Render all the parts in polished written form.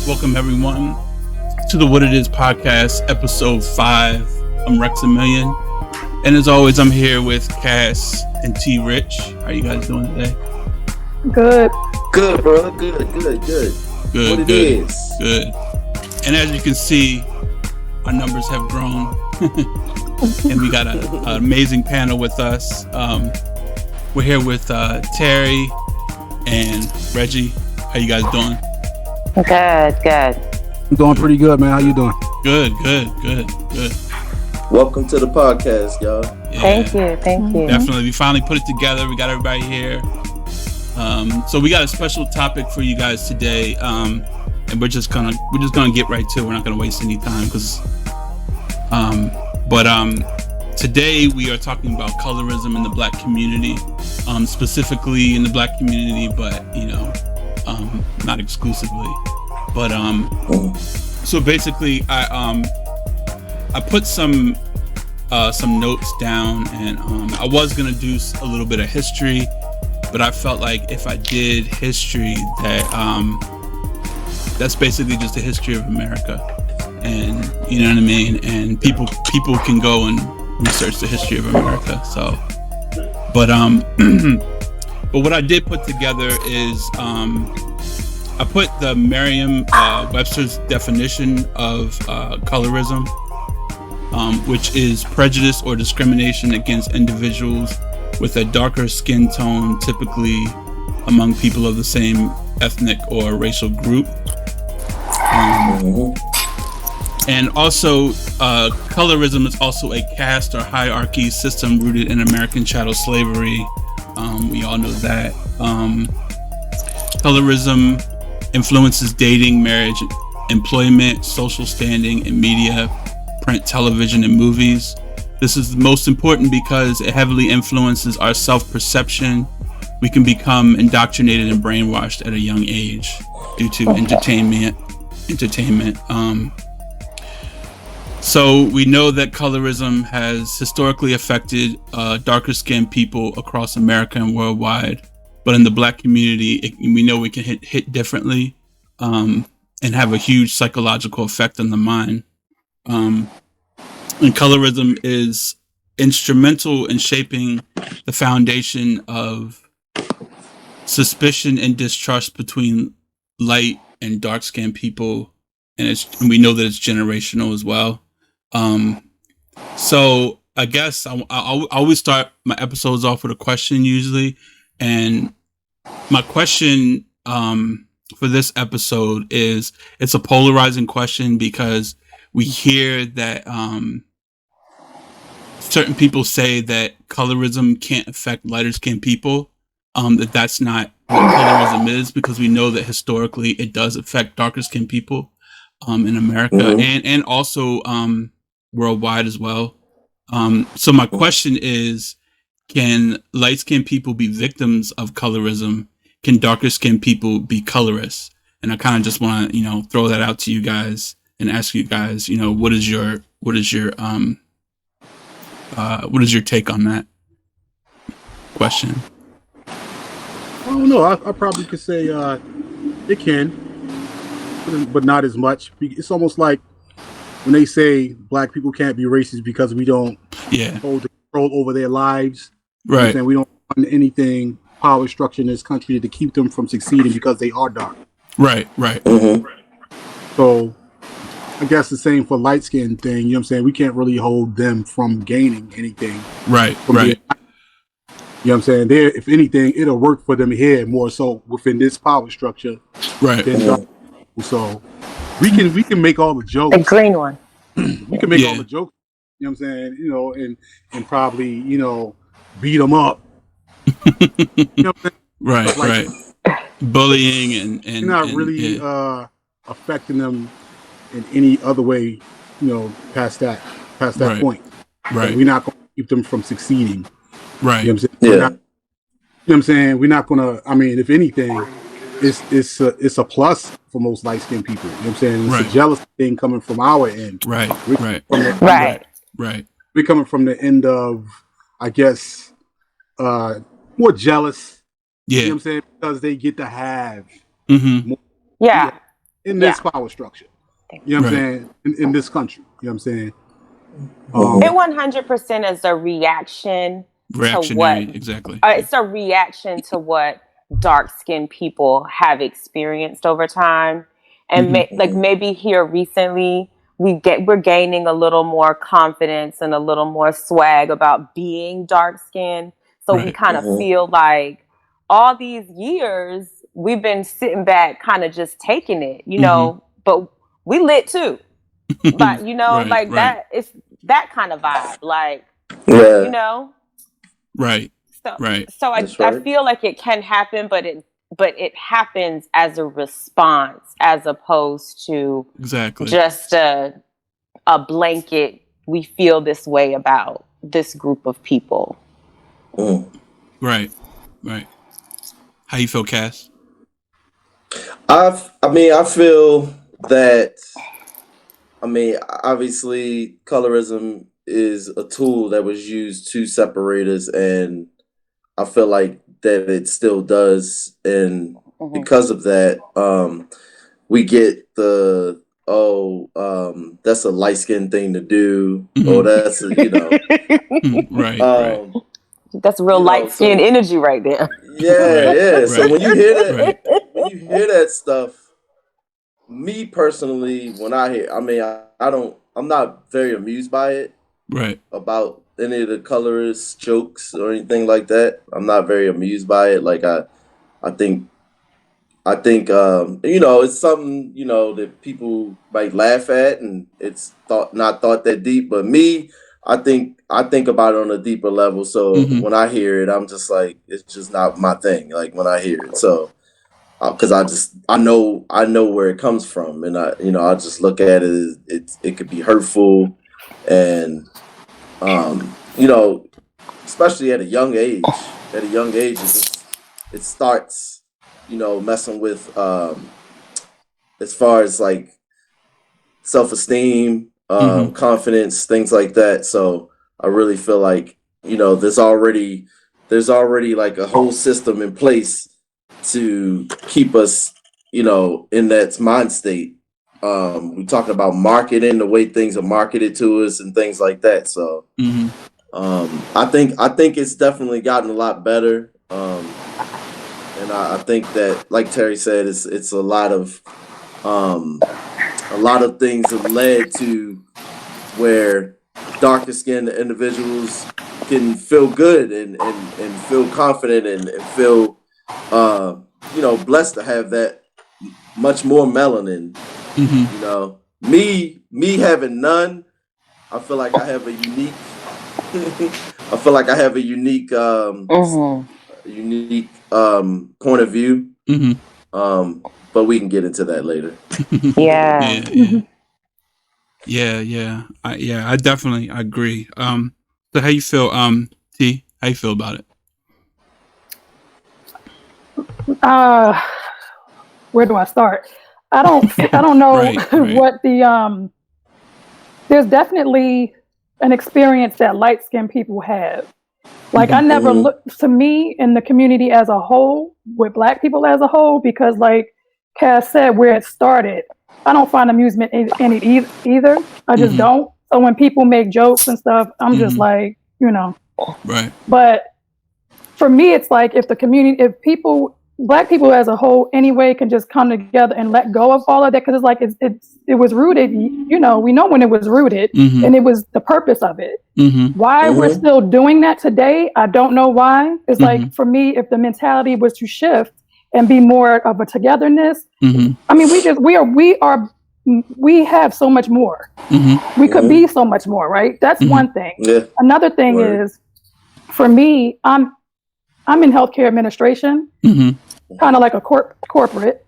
Welcome everyone to the What It Is podcast, episode 5. I'm Rexamillion, and as always, I'm here with Cass and T Rich. How you guys doing today? Good. Good, bro. Good. What it is. Good. And as you can see, our numbers have grown, and we got an amazing panel with us. We're here with Terry and Reggie. How you guys doing? Good. I'm doing pretty good, man. How you doing? Good. Welcome to the podcast, y'all. Yeah, Thank you. definitely. We finally put it together. We got everybody here. So we got a special topic for you guys today, and we're just gonna get right to it. We're not gonna waste any time but today we are talking about colorism in the Black community, specifically in the Black community, but not exclusively. But so basically, I put some notes down, and I was gonna do a little bit of history, but I felt like if I did history, that's basically just the history of America, and you know what I mean. And people can go and research the history of America. So, but what I did put together is I put the Merriam-Webster's definition of colorism, which is prejudice or discrimination against individuals with a darker skin tone, typically among people of the same ethnic or racial group. And also, colorism is also a caste or hierarchy system rooted in American chattel slavery. We all know that. Colorism influences dating, marriage, employment, social standing, and media, print, television, and movies. This is most important because it heavily influences our self-perception. We can become indoctrinated and brainwashed at a young age due to entertainment. So we know that colorism has historically affected darker skinned people across America and worldwide. But in the Black community, we know we can hit differently and have a huge psychological effect on the mind. And colorism is instrumental in shaping the foundation of suspicion and distrust between light and dark-skinned people, and we know that it's generational as well. So I guess I always start my episodes off with a question usually, and my question for this episode is, it's a polarizing question because we hear that certain people say that colorism can't affect lighter skinned people, that's not what colorism is, because we know that historically it does affect darker skinned people in America and also worldwide as well. So my question is, can light skinned people be victims of colorism? Can darker skinned people be colorists? And I kind of just want to, throw that out to you guys and ask you guys, what is your take on that question? I don't know. I probably could say it can, but not as much. It's almost like when they say Black people can't be racist because we don't hold the control over their lives. Right. And we don't want anything power structure in this country to keep them from succeeding because they are dark. Right. So I guess the same for light skin thing. You know what I'm saying? We can't really hold them from gaining anything. Right. You know what I'm saying? There, if anything, it'll work for them here more so within this power structure. Right. So we can make all the jokes. The green one. We can make all the jokes. You know what I'm saying? And probably, beat them up. You know what I'm saying? Right. Bullying and not really affecting them in any other way, past that point. Right. So we're not going to keep them from succeeding. Right. You know what I'm saying? You know what I'm saying? We're not going to, if anything, it's a plus for most light-skinned people. You know what I'm saying? It's a jealous thing coming from our end. Right. We're coming from the end of, I guess, more jealous. Yeah. You know what I'm saying? Because they get to have more, Yeah. in this power structure. You know what I'm saying? In this country. You know what I'm saying? It 100% is a reaction to what exactly. It's a reaction to what dark-skinned people have experienced over time, and maybe here recently we're gaining a little more confidence and a little more swag about being dark-skinned. So we kind of feel like all these years we've been sitting back, kind of just taking it, you know. But we lit too, but you know, that it's that kind of vibe, like you know. So I feel like it can happen, but it happens as a response as opposed to just a blanket, we feel this way about this group of people. Right. How you feel, Cass? I feel that, obviously colorism is a tool that was used to separate us, and I feel like that it still does, and because of that, we get the that's a light skinned thing to do. Oh, that's that's real light skin energy right there. Yeah. So when you hear that, stuff, me personally, when I hear, I'm not very amused by it. About any of the colorist jokes or anything like that. I'm not very amused by it. Like I think it's something, that people might laugh at, and it's not thought that deep. But me, I think about it on a deeper level. So when I hear it, I'm just like, it's just not my thing. Like when I hear it, so because I know where it comes from, and I just look at it. It could be hurtful, and especially at a young age. At a young age, it starts, messing with as far as like self-esteem, confidence, things like that. So I really feel like, there's already like a whole system in place to keep us, in that mind state. We're talking about marketing, the way things are marketed to us and things like that. So I think it's definitely gotten a lot better. And I think that, like Terry said, it's a lot of things have led to where darker skinned individuals can feel good and feel confident and feel blessed to have that much more melanin. Me having none, I feel like I have a unique point of view. But we can get into that later. I definitely agree. So how you feel, T? How you feel about it? Where do I start? I don't know what the there's definitely an experience that light-skinned people have. Like I never looked, to me, in the community as a whole, with Black people as a whole, because like Cass said, where it started, I don't find amusement in it either. I just don't. So when people make jokes and stuff, I'm just like, But for me, it's like if Black people as a whole anyway can just come together and let go of all of that, because it's like it was rooted, we know when it was rooted, and it was the purpose of it. Why we're still doing that today, I don't know why. It's like, for me, if the mentality was to shift and be more of a togetherness, I mean, we have so much more. We could be so much more, right? That's one thing. Another thing is, for me, I'm in healthcare administration, kind of like a corporate.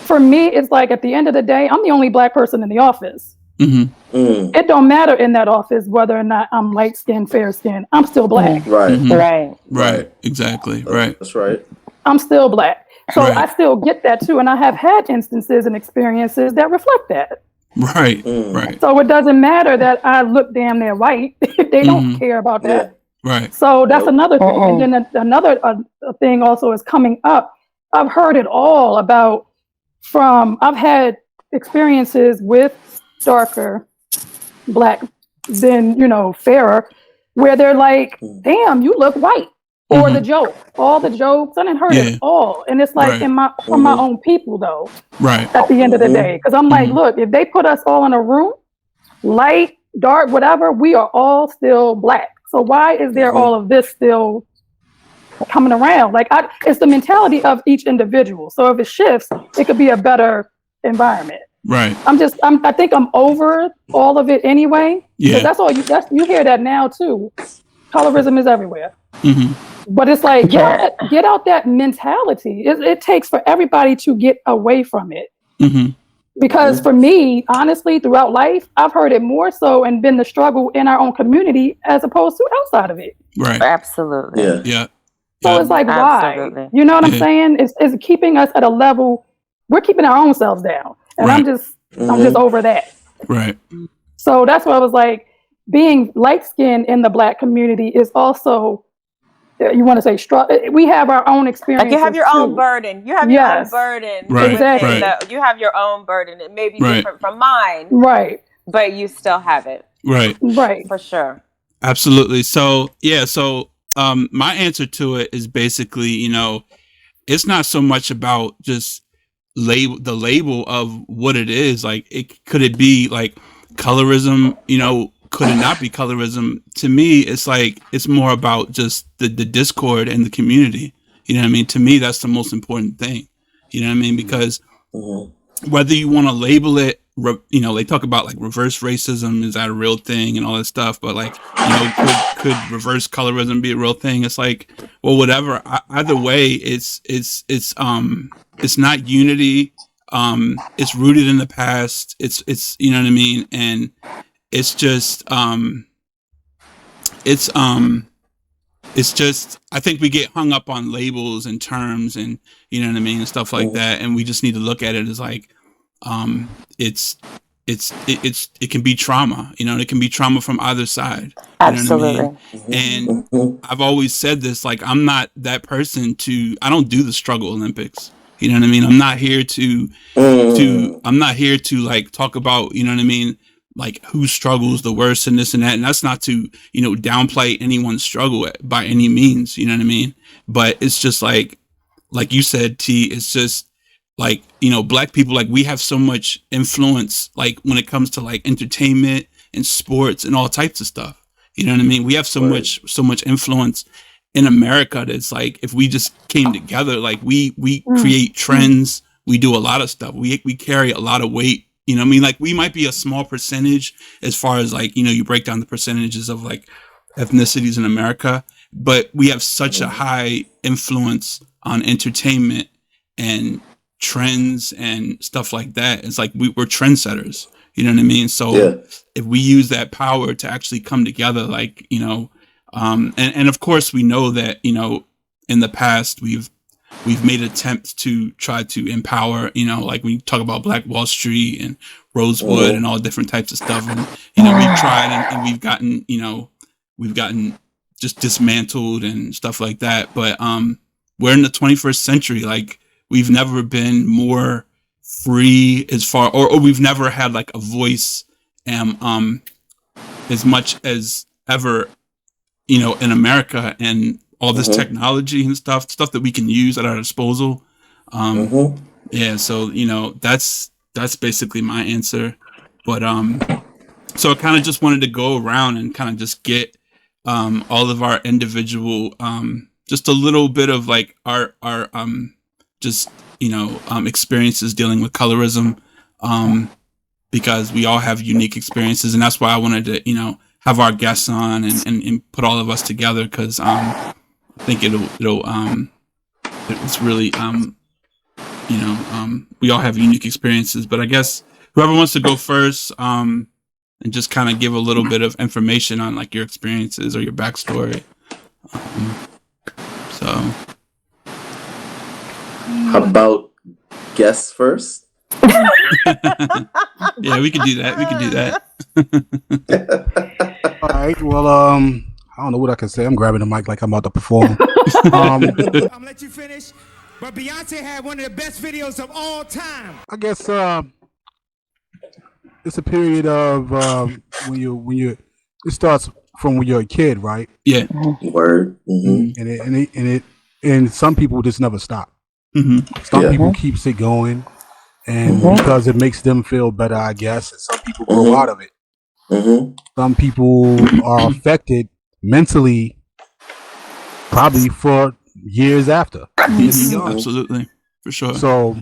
For me, it's like at the end of the day, I'm the only Black person in the office. It don't matter in that office whether or not I'm light skinned, fair skinned. I'm still Black. Right. Exactly. Right. That's right. I'm still Black. So I still get that too. And I have had instances and experiences that reflect that. Right. So it doesn't matter that I look damn near white. They don't care about that. Right. So that's another thing. And then another thing also is coming up. I've heard it all about I've had experiences with darker Black than, fairer, where they're like, damn, you look white. Or the joke, all the jokes, I didn't heard it all. And it's like from my own people though. Right. At the end of the day. Because I'm like, look, if they put us all in a room, light, dark, whatever, we are all still Black. So why is there all of this still coming around? Like, it's the mentality of each individual. So if it shifts, it could be a better environment. Right. I think I'm over all of it anyway. Yeah. That's all you hear that now too. Colorism is everywhere. But it's like, get out that mentality. It takes for everybody to get away from it. Because for me, honestly, throughout life, I've heard it more so and been the struggle in our own community as opposed to outside of it. Right. Absolutely. Yeah. So it's like, Absolutely. why? You know what I'm saying? It's keeping us at a level, we're keeping our own selves down. And I'm just over that. Right. So that's why I was like, being light-skinned in the Black community is also, you want to say, we have our own experiences. Like you have your own burden. You have your own burden. Right. Exactly. You have your own burden. It may be different from mine. Right. But you still have it. Right. Right. For sure. Absolutely. So, my answer to it is basically, it's not so much about just the label of what it is. Like, could it be like colorism, could it not be colorism? To me, it's like, it's more about just the discord in the community. You know what I mean? To me, that's the most important thing. You know what I mean? Because whether you want to label it, they talk about like reverse racism, is that a real thing and all that stuff, but like, could reverse colorism be a real thing? It's like, well, whatever. Either way, it's not unity. It's rooted in the past. It's you know what I mean? And it's just it's just, I think we get hung up on labels and terms and, you know what I mean, and stuff like that. And we just need to look at it as like, it can be trauma, it can be trauma from either side. Absolutely. You know what I mean? And I've always said this, like, I'm not that person I don't do the struggle Olympics. You know what I mean? I'm not here to like talk about, you know what I mean? Like who struggles the worst and this and that. And that's not to, downplay anyone's struggle by any means, you know what I mean? But it's just like you said, T, it's just like, Black people, like we have so much influence, like when it comes to like entertainment and sports and all types of stuff. You know what I mean? We have so much influence in America that's like, if we just came together, like we create trends, we do a lot of stuff. We carry a lot of weight. You know what I mean? Like we might be a small percentage as far as like, you break down the percentages of like ethnicities in America, but we have such a high influence on entertainment and trends and stuff like that. It's like we're trendsetters, you know what I mean? So if we use that power to actually come together, like, and of course we know that, in the past we've made attempts to try to empower, like we talk about Black Wall Street and Rosewood and all different types of stuff. And, we've tried and we've gotten just dismantled and stuff like that. But we're in the 21st century. Like we've never been more free as far, or we've never had like a voice as much as ever, in America, and all this technology and stuff that we can use at our disposal. Yeah. So, that's basically my answer. But, so I kind of just wanted to go around and kind of just get, all of our individual, just a little bit of like our, just, experiences dealing with colorism, because we all have unique experiences. And that's why I wanted to, have our guests on and put all of us together. Cause, I think it's really, we all have unique experiences, but I guess whoever wants to go first, and just kind of give a little bit of information on like your experiences or your backstory. So. How about guests first? Yeah, we can do that. All right. Well, I don't know what I can say. I'm grabbing the mic like I'm about to perform. I'm gonna let you finish. But Beyonce had one of the best videos of all time. I guess it's a period of when you it starts from when you're a kid, right? Yeah. Word. Mm-hmm. And some people just never stop. Mm-hmm. Some people keeps it going, and because it makes them feel better, I guess. And some people grow out of it. Mm-hmm. Some people are affected mentally, probably for years after. Absolutely, for sure. So,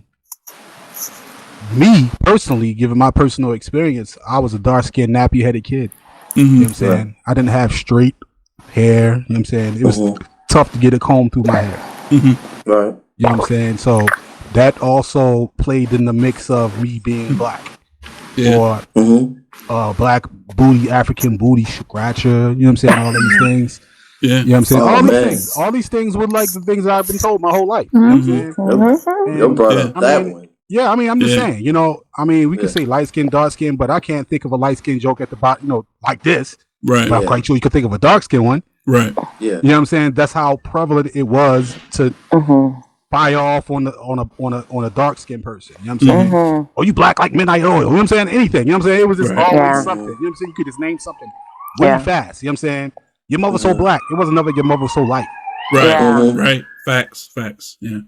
me personally, given my personal experience, I was a dark-skinned, nappy-headed kid. You know what I'm saying? Right. I didn't have straight hair. You know what I'm saying? It was tough to get a comb through my hair. Right. You know what I'm saying? So that also played in the mix of me being black. Or black booty, African booty scratcher. You know what I'm saying? All these things. Yeah. You know what I'm saying? All these things were like the things I've been told my whole life. You know what I'm saying? You brought up that one. Yeah, I mean, I'm just saying, you know, I mean, we can say light skin, dark skin, but I can't think of a light skin joke at the bottom, you know, like this. Right. But I'm quite sure you could think of a dark skin one. Right. Yeah. You know what I'm saying? That's how prevalent it was to buy off on a dark skin person. You know what I'm saying? Oh, you black like midnight oil. You know what I'm saying? Anything. You know what I'm saying? It was just always something. You know what I'm saying? You could just name something really fast. You know what I'm saying? Your mother so black. It wasn't never your mother so light. Right. Right. Facts. Yeah.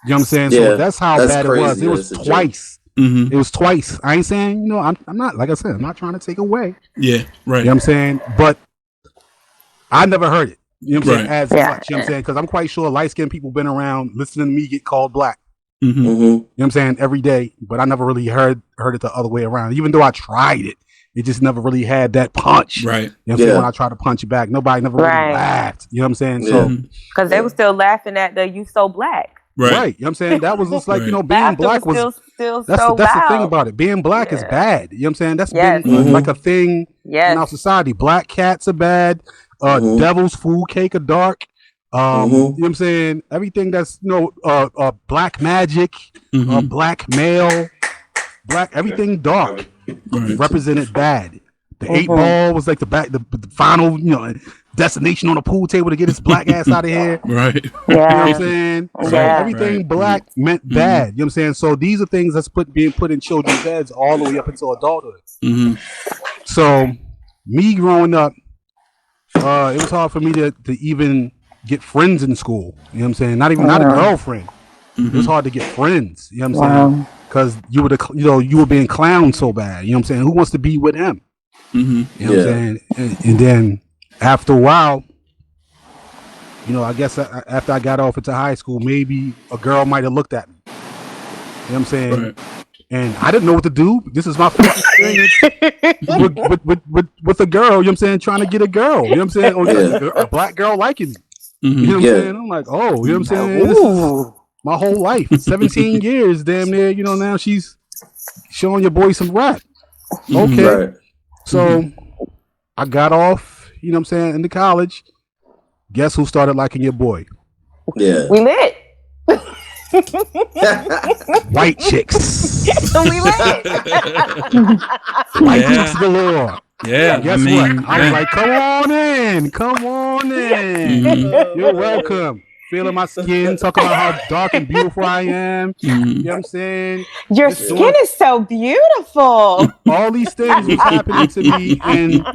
You know what I'm saying? So that's how bad it was. It was twice. It was twice. I ain't saying, you know, I'm not, like I said, I'm not trying to take away. Yeah, right. You know what I'm saying? But I never heard it. You know what I'm saying? As much. You know what I'm saying? Because I'm quite sure light-skinned people been around listening to me get called black. You know what I'm saying? Every day. But I never really heard it the other way around. Even though I tried it, it just never really had that punch. Right. You know what I'm saying? When I tried to punch it back, nobody never really laughed. You know what I'm saying? So because they were still laughing at the "you so black." Right. You know what I'm saying? That was just like, you know, being black was still that's so the thing about it. Being black is bad. You know what I'm saying? That's been like a thing in our society. Black cats are bad. Devil's food cake are dark. You know what I'm saying? Everything that's, you know, black magic, black male, everything dark represented bad. The 8-ball was like the final, you know, destination on the pool table to get his black ass out of here. Right. You know what I'm saying? So everything black meant bad. You know what I'm saying? So these are things that's being put in children's heads all the way up until adulthood. So me growing up, it was hard for me to even get friends in school. You know what I'm saying? Not a girlfriend. It was hard to get friends. You know what I'm saying? Because you were being clowned so bad. You know what I'm saying? Who wants to be with him? You know what I'm saying? And then after a while, you know, I guess after I got off into high school, maybe a girl might have looked at me. You know what I'm saying? Right. And I didn't know what to do. This is my first experience with a girl, you know what I'm saying, trying to get a girl. You know what I'm saying? Or a black girl liking me. You know what I'm saying? I'm like, oh, you know what I'm saying? This is my whole life. 17 years, damn near, you know, now she's showing your boy some rap. Okay. Right. So I got off, you know what I'm saying, into college. Guess who started liking your boy? Yeah. We lit. White chicks. We lit. White chicks galore. Yeah. Guess what? I was like, come on in. You're welcome. Feeling my skin, talking about how dark and beautiful I am. You know what I'm saying? Your skin is so beautiful. All these things was happening to me, and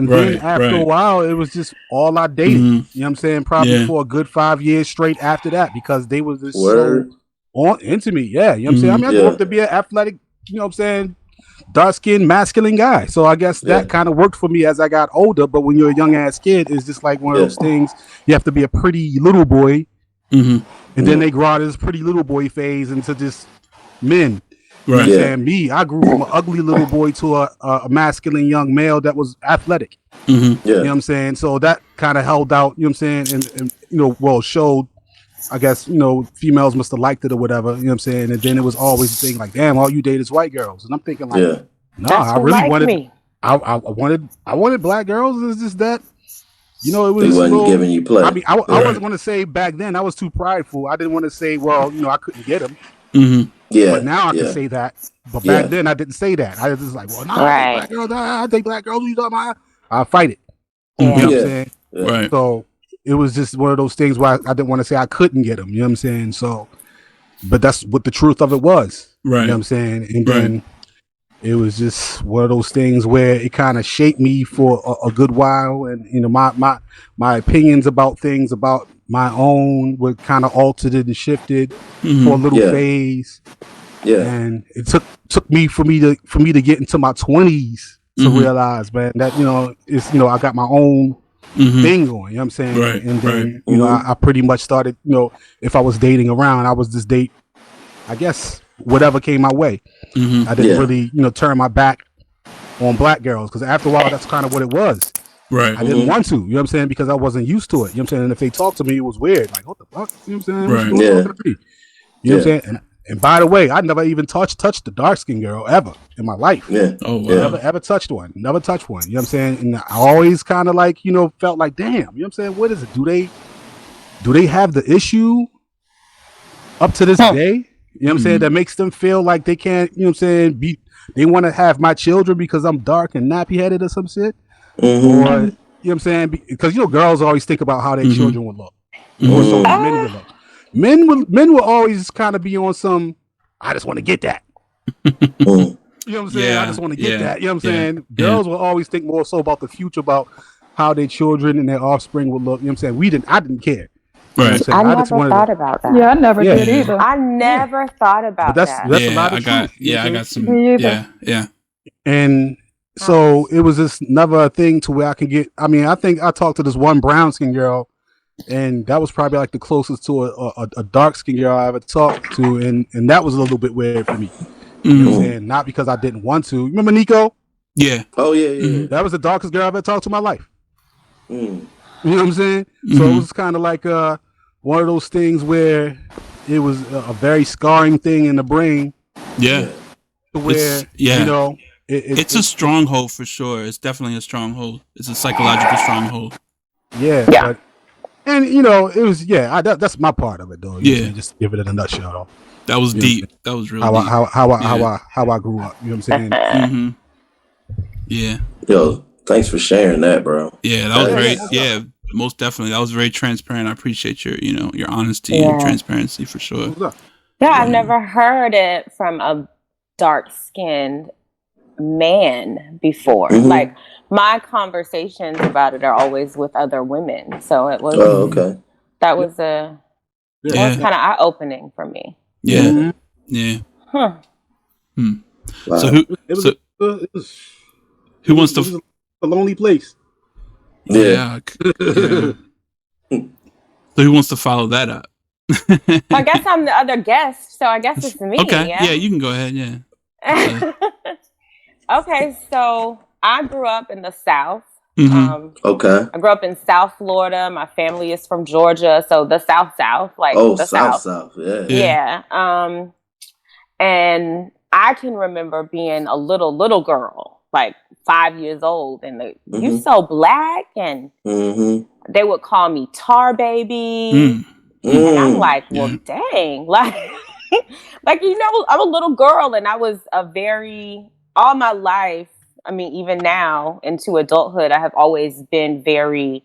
then after a while, it was just all I dated. You know what I'm saying? Probably for a good 5 years straight after that, because they was just so into me. Yeah, you know what I'm saying? I mean, I grew up to be an athletic, you know what I'm saying, dark-skinned, masculine guy. So I guess that kind of worked for me as I got older. But when you're a young-ass kid, it's just like one of those things. You have to be a pretty little boy. And then they grow out of this pretty little boy phase into just men. Right. And me, I grew from an ugly little boy to a masculine young male that was athletic. You know what I'm saying? So that kind of held out, you know what I'm saying? And you know, well, showed, I guess, you know, females must have liked it or whatever, you know what I'm saying? And then it was always the thing like, damn, all you date is white girls. And I'm thinking like, I really wanted, I wanted black girls. It's just that, you know, it was they wasn't giving you play. I mean, I wasn't going to say back then, I was too prideful. I didn't want to say, well, you know, I couldn't get them. But now I can say that. But back then I didn't say that. I was just like, well, no, I date black girls. I date black girls. You talking about? I fight it. You know what I'm saying? Right. So it was just one of those things where I didn't want to say I couldn't get them. You know what I'm saying? So, but that's what the truth of it was. Right. You know what I'm saying? And then it was just one of those things where it kind of shaped me for a good while, and my opinions about things about my own were kind of altered and shifted for a little phase. Yeah. And it took me for me to get into my 20s to realize, man, that it's I got my own thing going, you know what I'm saying? Right, and then I pretty much started, if I was dating around, I was just date, I guess, whatever came my way. I didn't really turn my back on black girls, because after a while that's kind of what it was. Right. I didn't want to, you know what I'm saying, because I wasn't used to it, you know what I'm saying. And if they talked to me, it was weird, like, what the fuck, you know what I'm saying? Right. What you talking to me? You know what I'm saying? And by the way, I never even touched the dark skinned girl ever in my life. Yeah. Oh wow. Never touched one. Never touched one. You know what I'm saying? And I always kind of like, felt like, damn, you know what I'm saying? What is it? Do they have the issue up to this day? You know what I'm saying? That makes them feel like they can't, you know what I'm saying, they want to have my children because I'm dark and nappy headed or some shit. Or, you know what I'm saying? Because girls always think about how their children would look. Or so men would look. Men will always kind of be on some, I just want to get that. You know what I'm saying? I just want to get that. You know what I'm saying? Girls will always think more so about the future, about how their children and their offspring will look. You know what I'm saying? I didn't care. Right. I never thought about that. Yeah, I never did either. I never thought about that. That's a lot of truth. I got some. Yeah. And so it was just never a thing to where I can get. I mean, I think I talked to this one brown skin girl, and that was probably like the closest to a dark skin girl I ever talked to, and that was a little bit weird for me. You know what I'm saying? Not because I didn't want to. Remember Nico? Yeah. Oh yeah. That was the darkest girl I ever talked to in my life. You know what I'm saying? So it was kind of like one of those things where it was a very scarring thing in the brain. Yeah. Where it's a stronghold for sure. It's definitely a stronghold. It's a psychological stronghold. Yeah. But, and it was that's my part of it though. Just give it in a nutshell though. That was deep. That was really deep. How I grew up. You know what I'm saying? Yeah. Yo, thanks for sharing that, bro. Yeah, that was very. Yeah, most definitely. That was very transparent. I appreciate your your honesty and transparency for sure. Yeah, I've never heard it from a dark-skinned man before. Like my conversations about it are always with other women. So it was. Oh, okay. That was that was kind of eye-opening for me. Yeah. Yeah. Huh. Wow. So who wants to? It was a lonely place. Yeah. So who wants to follow that up? I guess I'm the other guest, so I guess it's me. Okay. Yeah, you can go ahead. Yeah. Okay, so I grew up in the South. Okay. I grew up in South Florida. My family is from Georgia, so the South, like the South. Yeah. And I can remember being a little girl, like 5 years old, and you so black, and they would call me tar baby. And I'm like, well, dang, like I'm a little girl, and I was all my life. I mean, even now into adulthood, I have always been very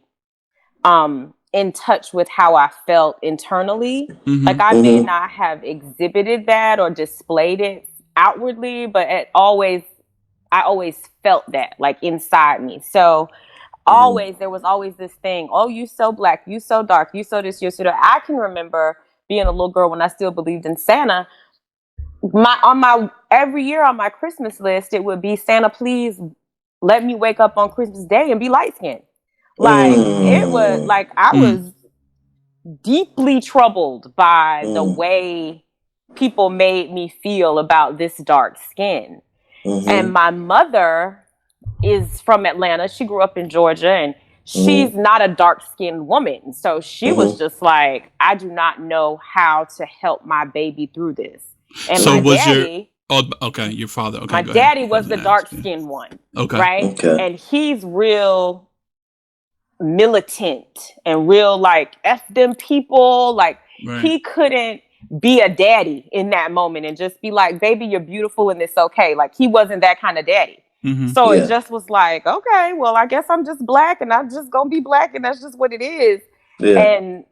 in touch with how I felt internally. Like I may not have exhibited that or displayed it outwardly, but I always felt that like inside me. So there was always this thing, oh, you so black, you so dark, you so this, you so that. I can remember being a little girl when I still believed in Santa. Every year on my Christmas list, it would be, Santa, please let me wake up on Christmas Day and be light skinned. Like it was like I was deeply troubled by the way people made me feel about this dark skin. And my mother is from Atlanta. She grew up in Georgia, and she's not a dark-skinned woman. So she was just like, I do not know how to help my baby through this. And so my was daddy, your father. Okay, my daddy was the dark-skinned one. Okay. Right? Okay. And he's real militant and real like F them people. Like he couldn't be a daddy in that moment and just be like, baby, you're beautiful and it's okay. Like he wasn't that kind of daddy. So it just was like, okay, well, I guess I'm just black and I'm just gonna be black and that's just what it is. And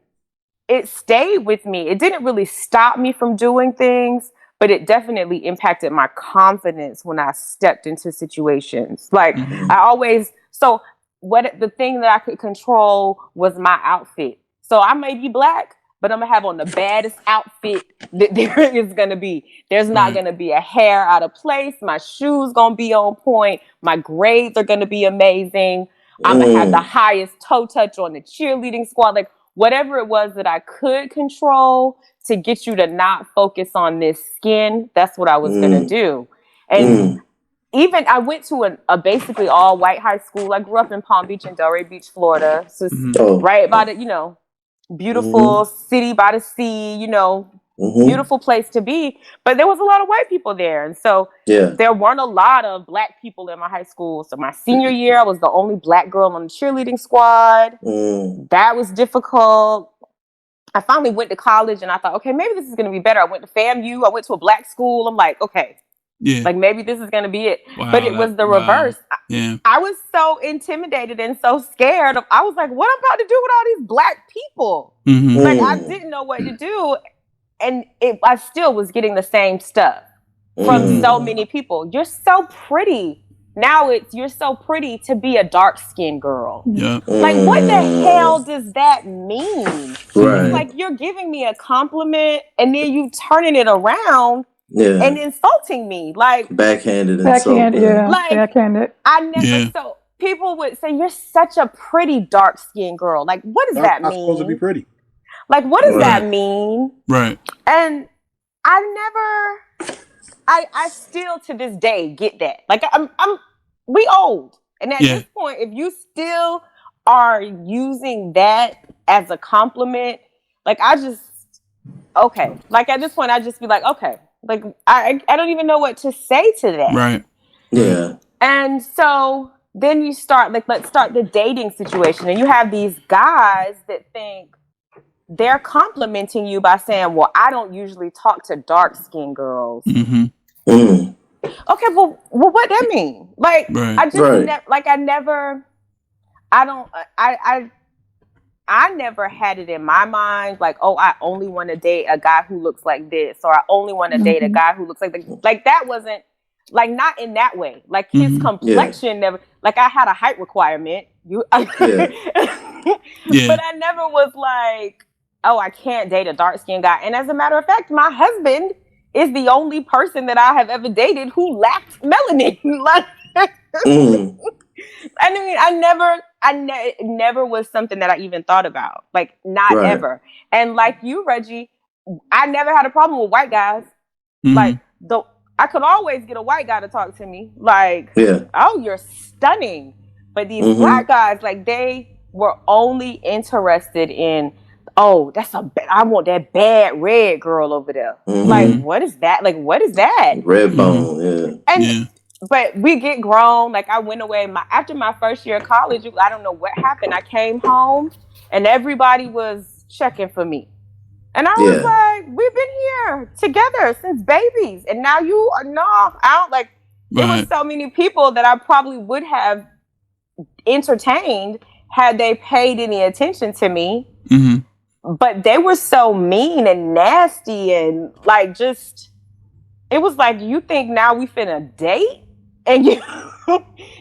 it stayed with me. It didn't really stop me from doing things, but it definitely impacted my confidence when I stepped into situations. Like the thing that I could control was my outfit. So I may be black, but I'm gonna have on the baddest outfit that there is gonna be. There's not gonna be a hair out of place. My shoes gonna be on point. My grades are gonna be amazing. I'm gonna have the highest toe touch on the cheerleading squad. Like whatever it was that I could control to get you to not focus on this skin, that's what I was gonna do. And even I went to a basically all white high school. I grew up in Palm Beach and Delray Beach, Florida. So right by the, beautiful city by the sea, beautiful place to be. But there was a lot of white people there. And so there weren't a lot of black people in my high school. So my senior year, I was the only black girl on the cheerleading squad. That was difficult. I finally went to college and I thought, okay, maybe this is going to be better. I went to FAMU. I went to a black school. I'm like, okay. Yeah. Like maybe this is going to be it. Wow, but it was the reverse. Yeah. I was so intimidated and so scared. I was like, what am I about to do with all these black people? Like I didn't know what to do. And I still was getting the same stuff from so many people. You're so pretty. Now you're so pretty to be a dark-skinned girl. Yeah. Like what the hell does that mean? Right. It's like you're giving me a compliment and then you turning it around. Yeah. And insulting me, like backhanded, like backhanded. I never. So people would say, "You're such a pretty dark-skinned girl." Like, what does that mean? I'm supposed to be pretty. Like, what does that mean? Right. And I still to this day get that. Like, we old, and at this point, if you still are using that as a compliment, like okay. Like at this point, I just be like, okay. Like, I don't even know what to say to that. Right. Yeah. And so then you start, let's start the dating situation. And you have these guys that think they're complimenting you by saying, well, I don't usually talk to dark-skinned girls. Okay, well, what that mean? Like, I just, I never had it in my mind, like, oh, I only want to date a guy who looks like this, or I only want to date a guy who looks like this. Like, that wasn't, like, not in that way. Like, his complexion never, like, I had a height requirement. But I never was like, oh, I can't date a dark-skinned guy. And as a matter of fact, my husband is the only person that I have ever dated who lacked melanin. Like, I mean, it never was something that I even thought about. Like, not ever. And like you, Reggie, I never had a problem with white guys. Like, I could always get a white guy to talk to me. Like, oh, you're stunning. But these black guys, like, they were only interested in, oh, I want that bad red girl over there. Like, what is that? Like, what is that? Red bone, But we get grown. Like, I went away after my first year of college. I don't know what happened. I came home and everybody was checking for me. And I was like, we've been here together since babies. And now you are, no, I don't like, there were so many people that I probably would have entertained had they paid any attention to me. But they were so mean and nasty and like just, it was like, you think now we finna date? And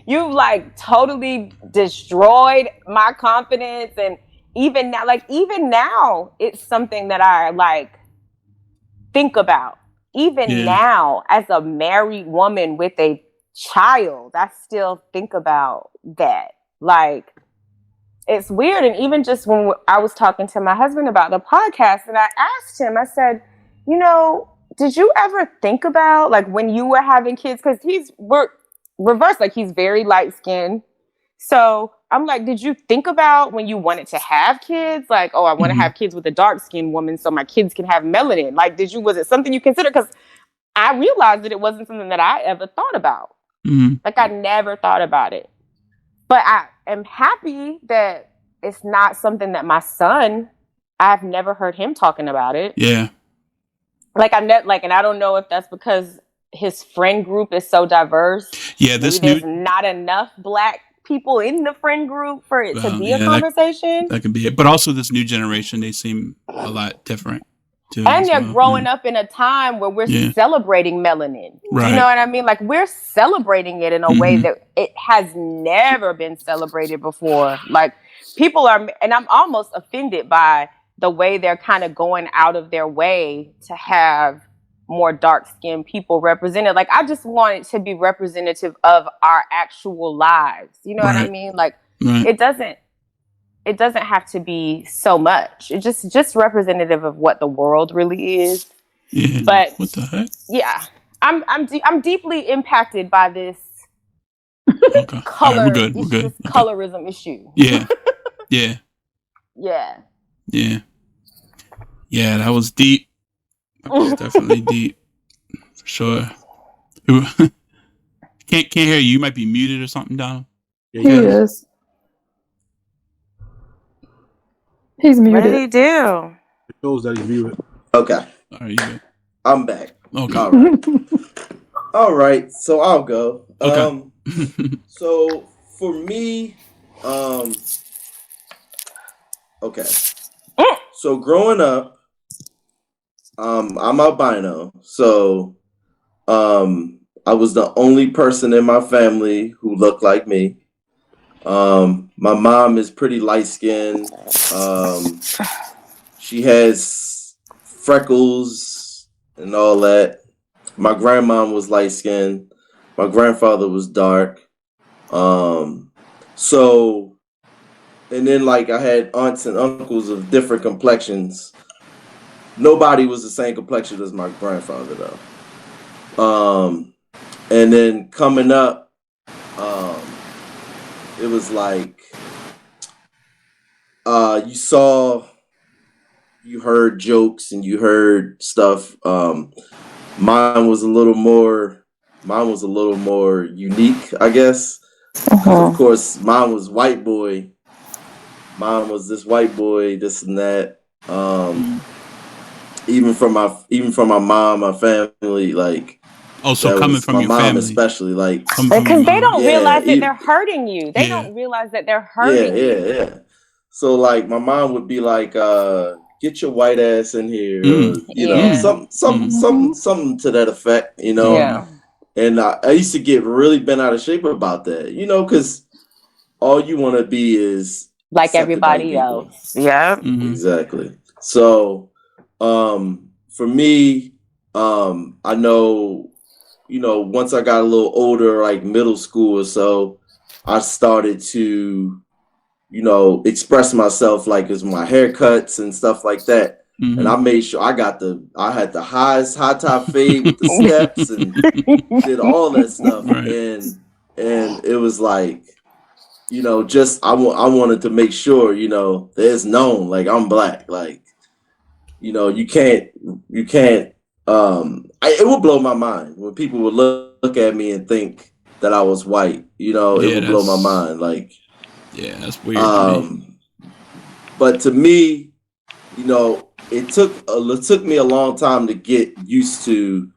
you've like totally destroyed my confidence. And even now, it's something that I like think about. Even now, as a married woman with a child, I still think about that. Like, it's weird. And even just when I was talking to my husband about the podcast, and I asked him, I said, did you ever think about, like, when you were having kids? Because we're reversed, like, he's very light-skinned. So I'm like, did you think about when you wanted to have kids? Like, oh, I want to have kids with a dark-skinned woman so my kids can have melanin. Like, was it something you considered? Because I realized that it wasn't something that I ever thought about. Like, I never thought about it. But I am happy that it's not something that my son, I've never heard him talking about it. Yeah. Like, and I don't know if that's because his friend group is so diverse. Yeah, there's not enough black people in the friend group for it to be a conversation. That could be it. But also this new generation, they seem a lot different. too. And they're growing up in a time where we're celebrating melanin. Right. You know what I mean? Like, we're celebrating it in a way that it has never been celebrated before. Like, people are, and I'm almost offended by the way they're kind of going out of their way to have more dark-skinned people represented. Like, I just want it to be representative of our actual lives. You know what I mean? Like, it doesn't have to be so much. It's just representative of what the world really is. Yeah. But what the heck? Yeah, I'm deeply impacted by this color. Right, we're good. This colorism issue. Yeah. Yeah. Yeah. Yeah. Yeah, that was deep. That was definitely deep. For sure. Can't hear you. You might be muted or something, Donald. Yeah, he is. He's muted. What did he do? It shows that he's muted. Okay. All right, I'm back. Okay. All right. All right. So I'll go. Okay. So for me, okay. So growing up, I'm albino. So I was the only person in my family who looked like me. My mom is pretty light skinned. She has freckles and all that. My grandmom was light skinned. My grandfather was dark. So, and then like I had aunts and uncles of different complexions. Nobody was the same complexion as my grandfather though. And then coming up, it was like you heard jokes and you heard stuff. Mine was a little more unique, I guess. Of course, mine was white boy. Mine was this white boy, this and that. Even from my mom, my family, like. Oh, so coming from my your mom family, especially, like, because they don't realize that they're hurting you. They don't realize that they're hurting you. Yeah. So like, my mom would be like, "Get your white ass in here," or, you know, something to that effect, you know. Yeah. And I used to get really bent out of shape about that, you know, because all you want to be is like everybody else. Yeah. Exactly. So, for me, I know, you know, once I got a little older, like middle school or so, I started to, you know, express myself, like as my haircuts and stuff like that. And I made sure I had the high top fade with the steps and did all that stuff. And it was like, you know, just I wanted to make sure, you know, there's known, like, I'm black, like, you know, you can't it would blow my mind when people would look at me and think that I was white, you know. It would blow my mind, like, that's weird to me. But to me, you know, it took me a long time to get used to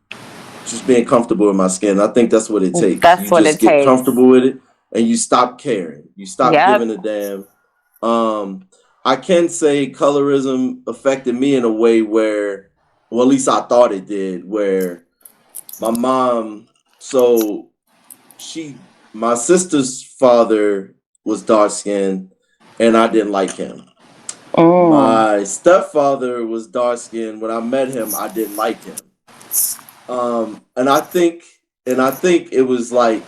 just being comfortable with my skin. I think that's what it takes. You just get comfortable with it and you stop caring. You stop giving a damn. I can say colorism affected me in a way where, well, at least I thought it did, where my mom, my sister's father was dark skinned and I didn't like him. My stepfather was dark skinned. When I met him, I didn't like him. And I think it was like,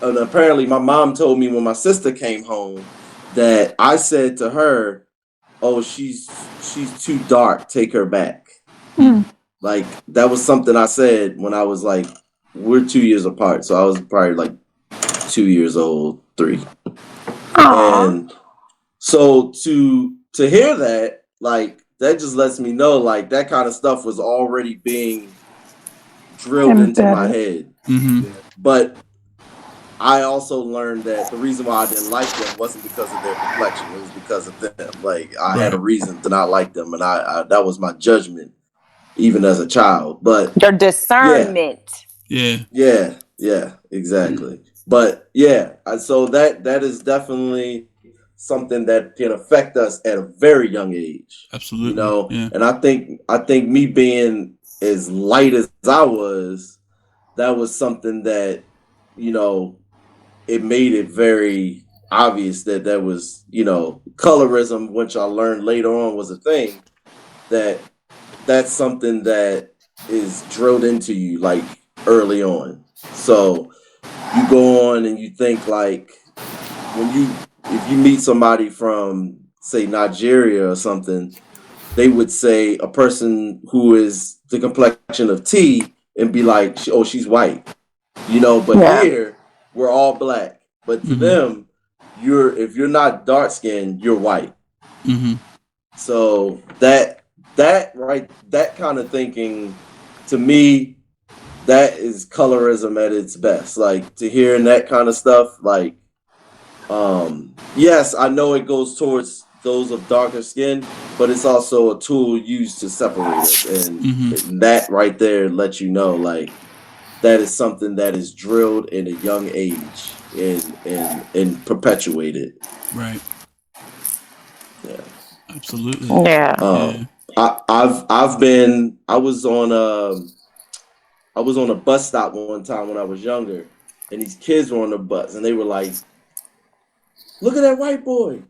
and apparently my mom told me when my sister came home that I said to her, "Oh, she's too dark. Take her back." Like, that was something I said when I was like, we're 2 years apart, so I was probably like 2 years old, 3. And so to hear that, like, that just lets me know, like, that kind of stuff was already being drilled into my head. But I also learned that the reason why I didn't like them wasn't because of their complexion; it was because of them. Like, I had a reason to not like them, and I that was my judgment, even as a child. But your discernment. Yeah, exactly. But yeah, so that is definitely something that can affect us at a very young age. Absolutely. You know, yeah. And I think me being as light as I was, that was something that, you know, it made it very obvious that was, you know, colorism, which I learned later on was a thing, that's something that is drilled into you like early on. So you go on and you think like if you meet somebody from say Nigeria or something, they would say a person who is the complexion of tea and be like, oh, she's white, you know, but here we're all black. But to them, if you're not dark skinned, you're white. So that kind of thinking, to me, that is colorism at its best. Like, to hearing that kind of stuff, like, yes, I know it goes towards those of darker skin, but it's also a tool used to separate us, and that right there lets you know, like, that is something that is drilled in a young age and perpetuated. Right. Yeah. Absolutely. Yeah. I was on a bus stop one time when I was younger, and these kids were on the bus, and they were like, "Look at that white boy!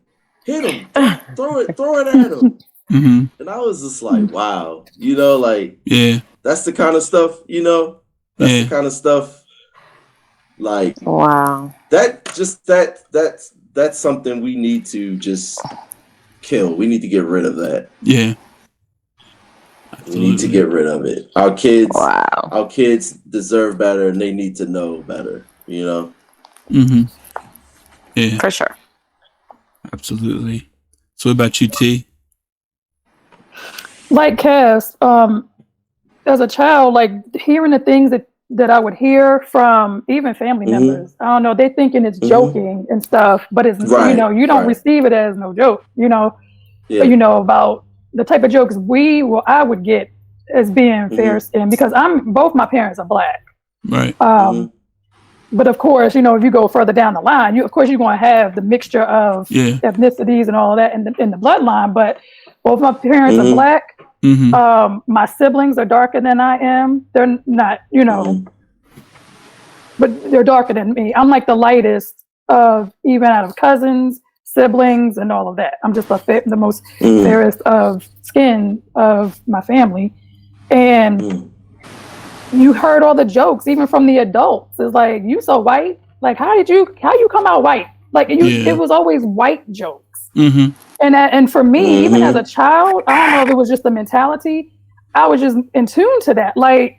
Hit him! Throw it at him!" And I was just like, "Wow, you know, like, that's the kind of stuff, you know, that's the kind of stuff, like, wow, that's something we need to just kill. We need to get rid of that. Yeah." We need to get rid of it. Our kids deserve better, and they need to know better, you know? Yeah. For sure. Absolutely. So what about you, T? Like Cass, as a child, like hearing the things that I would hear from even family members, I don't know, they thinking it's joking and stuff, but it's, you know, you don't receive it as no joke, you know, but you know, about the type of jokes I would get as being fair skinned, because both my parents are black. Right. But of course, you know, if you go further down the line, you're going to have the mixture of ethnicities and all of that in the bloodline. But both my parents are black. My siblings are darker than I am. They're not, you know, but they're darker than me. I'm like the lightest of even out of cousins, siblings, and all of that. I'm just the most fairest of skin of my family. And you heard all the jokes, even from the adults. It's like, you so white? Like, how you come out white? Like, it was always white jokes. And for me, even as a child, I don't know if it was just the mentality, I was just in tune to that. Like,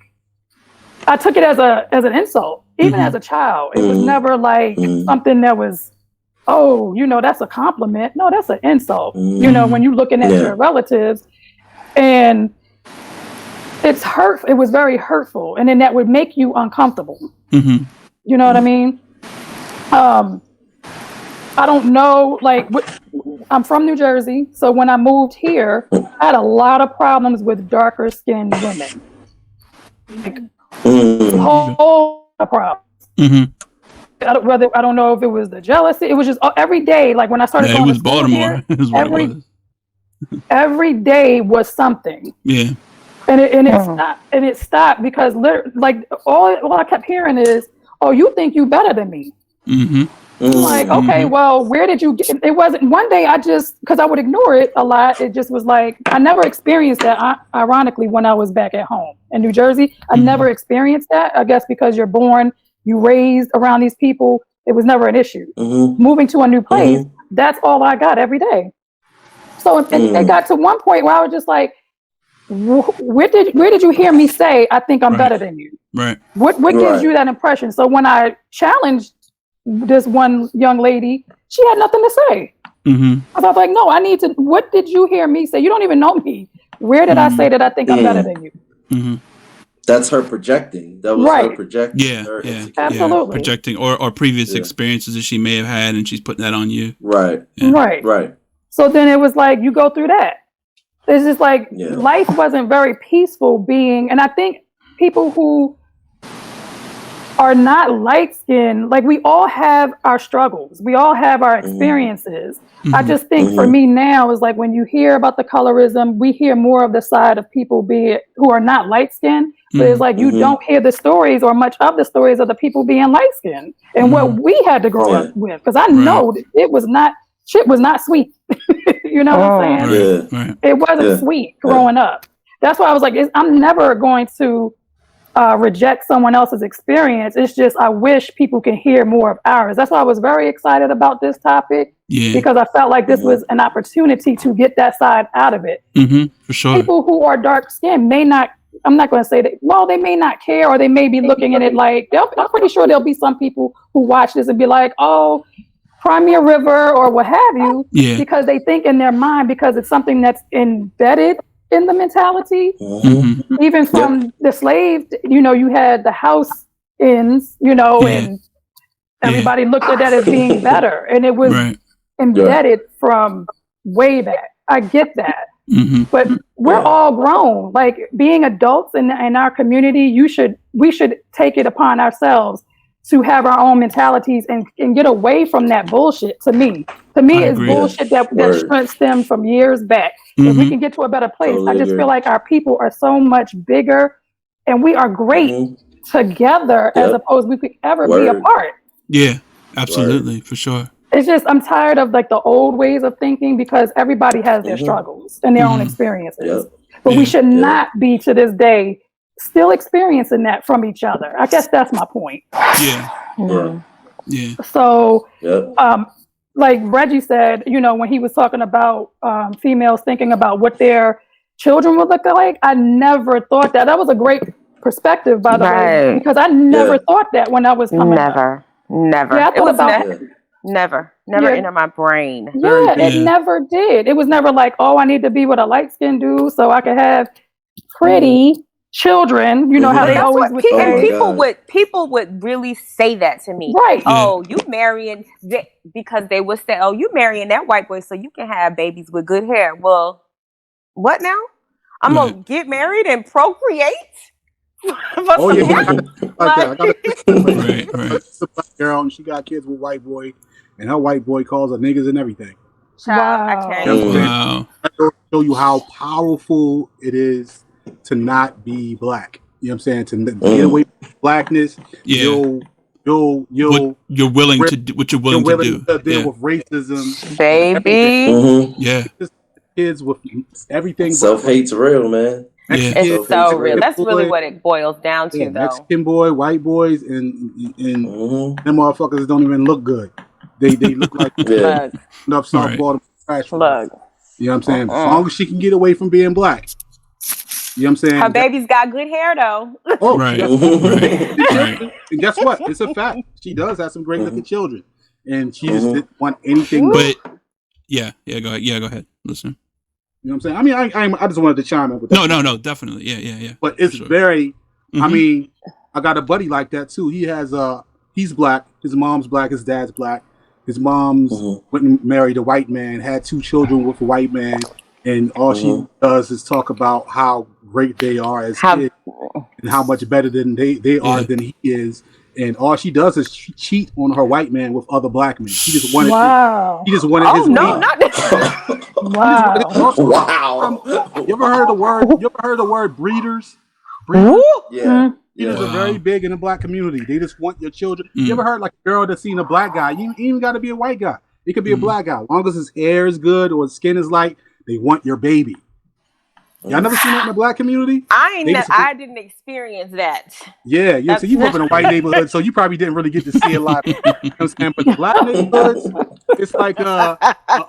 I took it as an insult, even as a child. It was never like something that was, oh, you know, that's a compliment. No, that's an insult. You know, when you're looking at your relatives, and it's hurt. It was very hurtful, and then that would make you uncomfortable. You know what I mean? I don't know. Like, I'm from New Jersey, so when I moved here, I had a lot of problems with darker skinned women. Like, whole problem. I don't know if it was the jealousy. It was just every day. Like, when I started going to school here, every day was something. Yeah. And it stopped because like all I kept hearing is, "Oh, you think you better than me?" I'm like, okay, well, where did you get it? Wasn't one day because I would ignore it a lot. It just was like, I never experienced that. Ironically, when I was back at home in New Jersey, I never experienced that. I guess because you're born, you raised around these people, it was never an issue. Moving to a new place, that's all I got every day. So it got to one point where I was just like, where did you hear me say I think I'm better than you? Right. What gives you that impression? So when I challenged this one young lady, she had nothing to say. I was like, no, I need to. What did you hear me say? You don't even know me. Where did I say that I think I'm better than you? That's her projecting. That was her projecting. Yeah, absolutely. Projecting or previous experiences that she may have had, and she's putting that on you. Right. So then it was like, you go through that. It's just like, life wasn't very peaceful being, and I think people who are not light skinned, like we all have our struggles, we all have our experiences. I just think for me now is like when you hear about the colorism, we hear more of the side of people who are not light skinned, but it's like you don't hear the stories or much of the stories of the people being light skinned and what we had to grow up with. Because I know it was not shit was not sweet. You know what I'm saying? It wasn't sweet growing up. That's why I was like, I'm never going to reject someone else's experience. It's just I wish people can hear more of ours. That's why I was very excited about this topic because I felt like this was an opportunity to get that side out of it. For sure. People who are dark skinned may not, I'm not going to say that, well, they may not care or they may be looking at it like, I'm pretty sure there'll be some people who watch this and be like, oh, cry me a river or what have you, because they think in their mind, because it's something that's embedded in the mentality, even from the slave, you had the house ins, and everybody looked at that as being better, and it was embedded from way back. I get that, but we're all grown. Like being adults in our community, we should take it upon ourselves to have our own mentalities and get away from that bullshit. To me it's bullshit that stems from years back. If we can get to a better place, I just feel like our people are so much bigger and we are great together as opposed we could ever be apart. Yeah, absolutely, for sure. It's just, I'm tired of like the old ways of thinking because everybody has their struggles and their own experiences. But we should not be to this day still experiencing that from each other. I guess that's my point. So, like Reggie said, when he was talking about females thinking about what their children would look like, I never thought that. That was a great perspective, by the way, because I never thought that when I was coming up. Never. Yeah, I thought about it. Never entered my brain. Yeah, it never did. It was never like, oh, I need to be with a light-skinned dude so I could have pretty children. You know how they always would say. People would really say that to me. Right. Oh, you marrying because they would say, oh, you marrying that white boy so you can have babies with good hair. Well, what now? I'm gonna get married and procreate. Oh yeah, I got a black girl and she got kids with white boy, and her white boy calls her niggas and everything. Wow. I show you how powerful it is to not be black. You know what I'm saying? To get away from blackness. You're willing to do what you're willing to do. Deal with racism, baby. Kids with everything. Self-hate's real, man. It's so real. That's really what it boils down to, though. Mexican boy, white boys, and them motherfuckers don't even look good. They look like enough softball trash. Look. You know what I'm saying? As long as she can get away from being black. You know what I'm saying? Her baby's got good hair, though. Oh, right. And guess what? It's a fact. She does have some great looking children, and she just didn't want anything. But go ahead. Go ahead. Listen. You know what I'm saying? I mean, I just wanted to chime in with that. No, definitely. Yeah. But it's very. I mean, I got a buddy like that too. He has he's black. His mom's black. His dad's black. His mom's went and married a white man. Had 2 children with a white man, and all she does is talk about how great they are as kids and how much better than they are than he is. And all she does is cheat on her white man with other black men. She just wanted. He just wanted his. No, not this. Wow. You ever heard the word breeders? Breeders? Yeah. Breeders are very big in the black community. They just want your children. You ever heard like a girl that's seen a black guy? You even got to be a white guy. It could be a black guy. As long as his hair is good or his skin is light, they want your baby. Y'all never seen that in the black community? I didn't experience that. Yeah. So you grew up in a white neighborhood, so you probably didn't really get to see a lot. You know what I'm saying? But the black neighborhoods, it's like a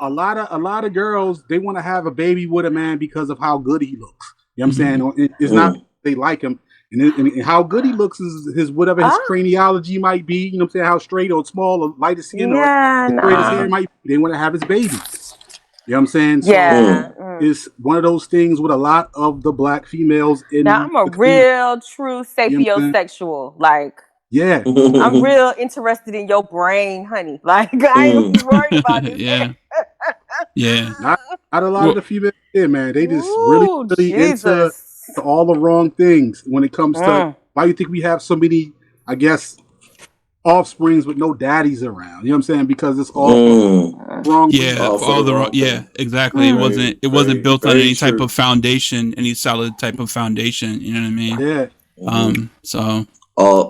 lot of girls, they want to have a baby with a man because of how good he looks. You know what I'm saying? It's not they like him. And how good he looks is his whatever his craniology might be. You know what I'm saying? How straight or small or light his skin or straight his hair might be. They want to have his baby. You know what I'm saying? So it's one of those things with a lot of the black females in now I'm a real true sapiosexual. Like I'm real interested in your brain, honey. Like I ain't worried about this. Not a lot of the females man. They just really into all the wrong things when it comes to why you think we have so many I guess, offsprings with no daddies around. You know what I'm saying? Because it's all wrong. Yeah, for all the wrong. Yeah, exactly. It wasn't built on any type of foundation, any solid type of foundation. You know what I mean? Yeah. So. Oh.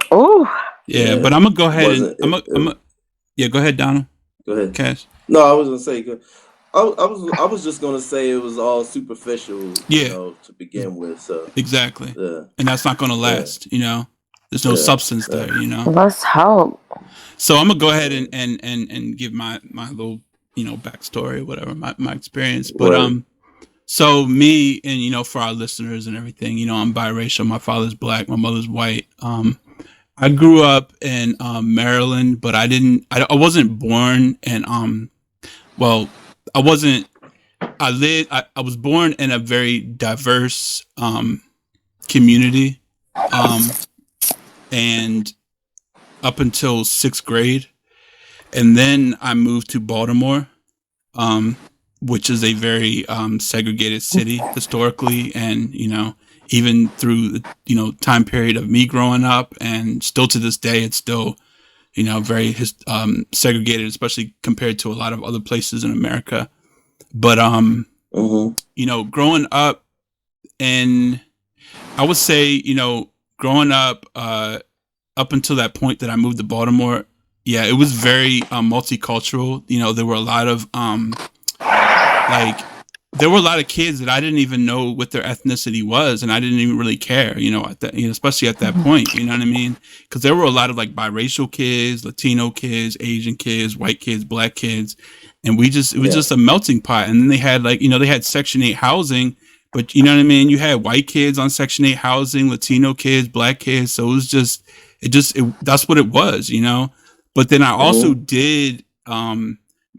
Yeah, but I'm gonna go ahead and yeah. Go ahead, Donald. Go ahead, Cash. No, I was gonna say. I was just gonna say it was all superficial. Yeah. You know, to begin with. So exactly. Yeah. And that's not gonna last. You know, there's no substance there. You know. Let's hope. So I'm gonna go ahead and give my little backstory or whatever, my experience. But so me and for our listeners and everything, I'm biracial. My father's black, my mother's white. I grew up in Maryland, but I wasn't born in well, I wasn't. I was born in a very diverse community, and up until 6th grade, and then I moved to Baltimore, which is a very segregated city historically, and even through the time period of me growing up, and still to this day, it's still very segregated, especially compared to a lot of other places in America. But growing up, and I would say growing up up until that point that I moved to Baltimore, yeah, it was very multicultural. There were a lot of there were a lot of kids that I didn't even know what their ethnicity was, and I didn't even really care, at that, especially at that point, you know what I mean? Because there were a lot of biracial kids, Latino kids, Asian kids, white kids, black kids, and it was just a melting pot. And then they had they had Section 8 housing, but you know what I mean? You had white kids on Section 8 housing, Latino kids, black kids, so it was that's what it was, But then I also did.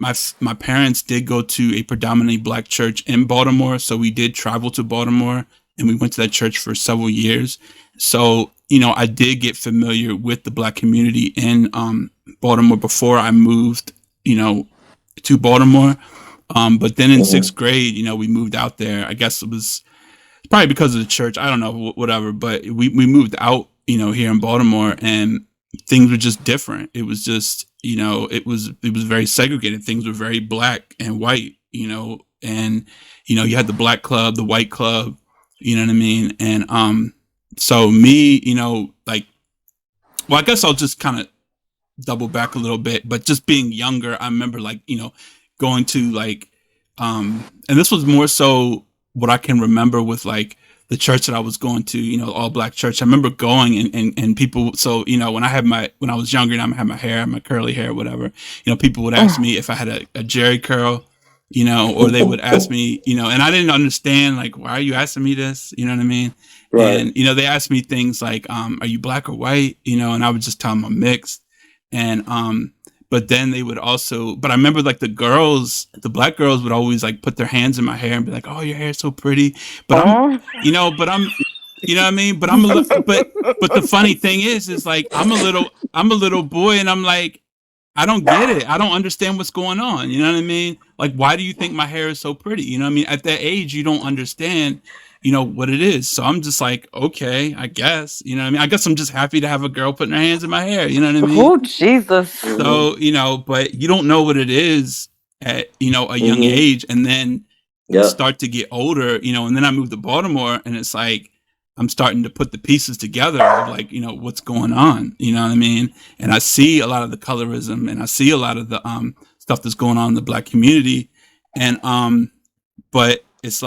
My parents did go to a predominantly black church in Baltimore, so we did travel to Baltimore, and we went to that church for several years. So I did get familiar with the black community in Baltimore before I moved to Baltimore. But then in 6th grade, we moved out there. I guess it was probably because of the church. I don't know, whatever. But we moved out, here in Baltimore, and things were just different. It was just, it was very segregated. Things were very black and white, and, you had the black club, the white club, you know what I mean? And, so me, I guess I'll just kind of double back a little bit, but just being younger, I remember going to and this was more so what I can remember with the church that I was going to, all black church. I remember going and people, so, when I was younger and I had my hair, my curly hair, whatever, people would ask me if I had a Jerry curl, or they would ask me, and I didn't understand, why are you asking me this? You know what I mean? Right. And, they asked me things like, are you black or white? And I would just tell them I'm mixed. And, but then they would also, but I remember the black girls would always put their hands in my hair and be like, oh, your hair is so pretty. But I'm, but I'm, you know what I mean? But I'm but the funny thing is I'm a little boy, and I'm like, I don't get it. I don't understand what's going on. You know what I mean? Why do you think my hair is so pretty? You know what I mean? At that age, you don't understand, what it is. So I'm just like, okay, I guess, you know what I mean? I guess I'm just happy to have a girl putting her hands in my hair. You know what I mean? Oh, Jesus. So, but you don't know what it is at, a young age, and then start to get older, and then I moved to Baltimore, and it's I'm starting to put the pieces together of what's going on, you know what I mean? And I see a lot of the colorism, and I see a lot of the stuff that's going on in the black community. And but it's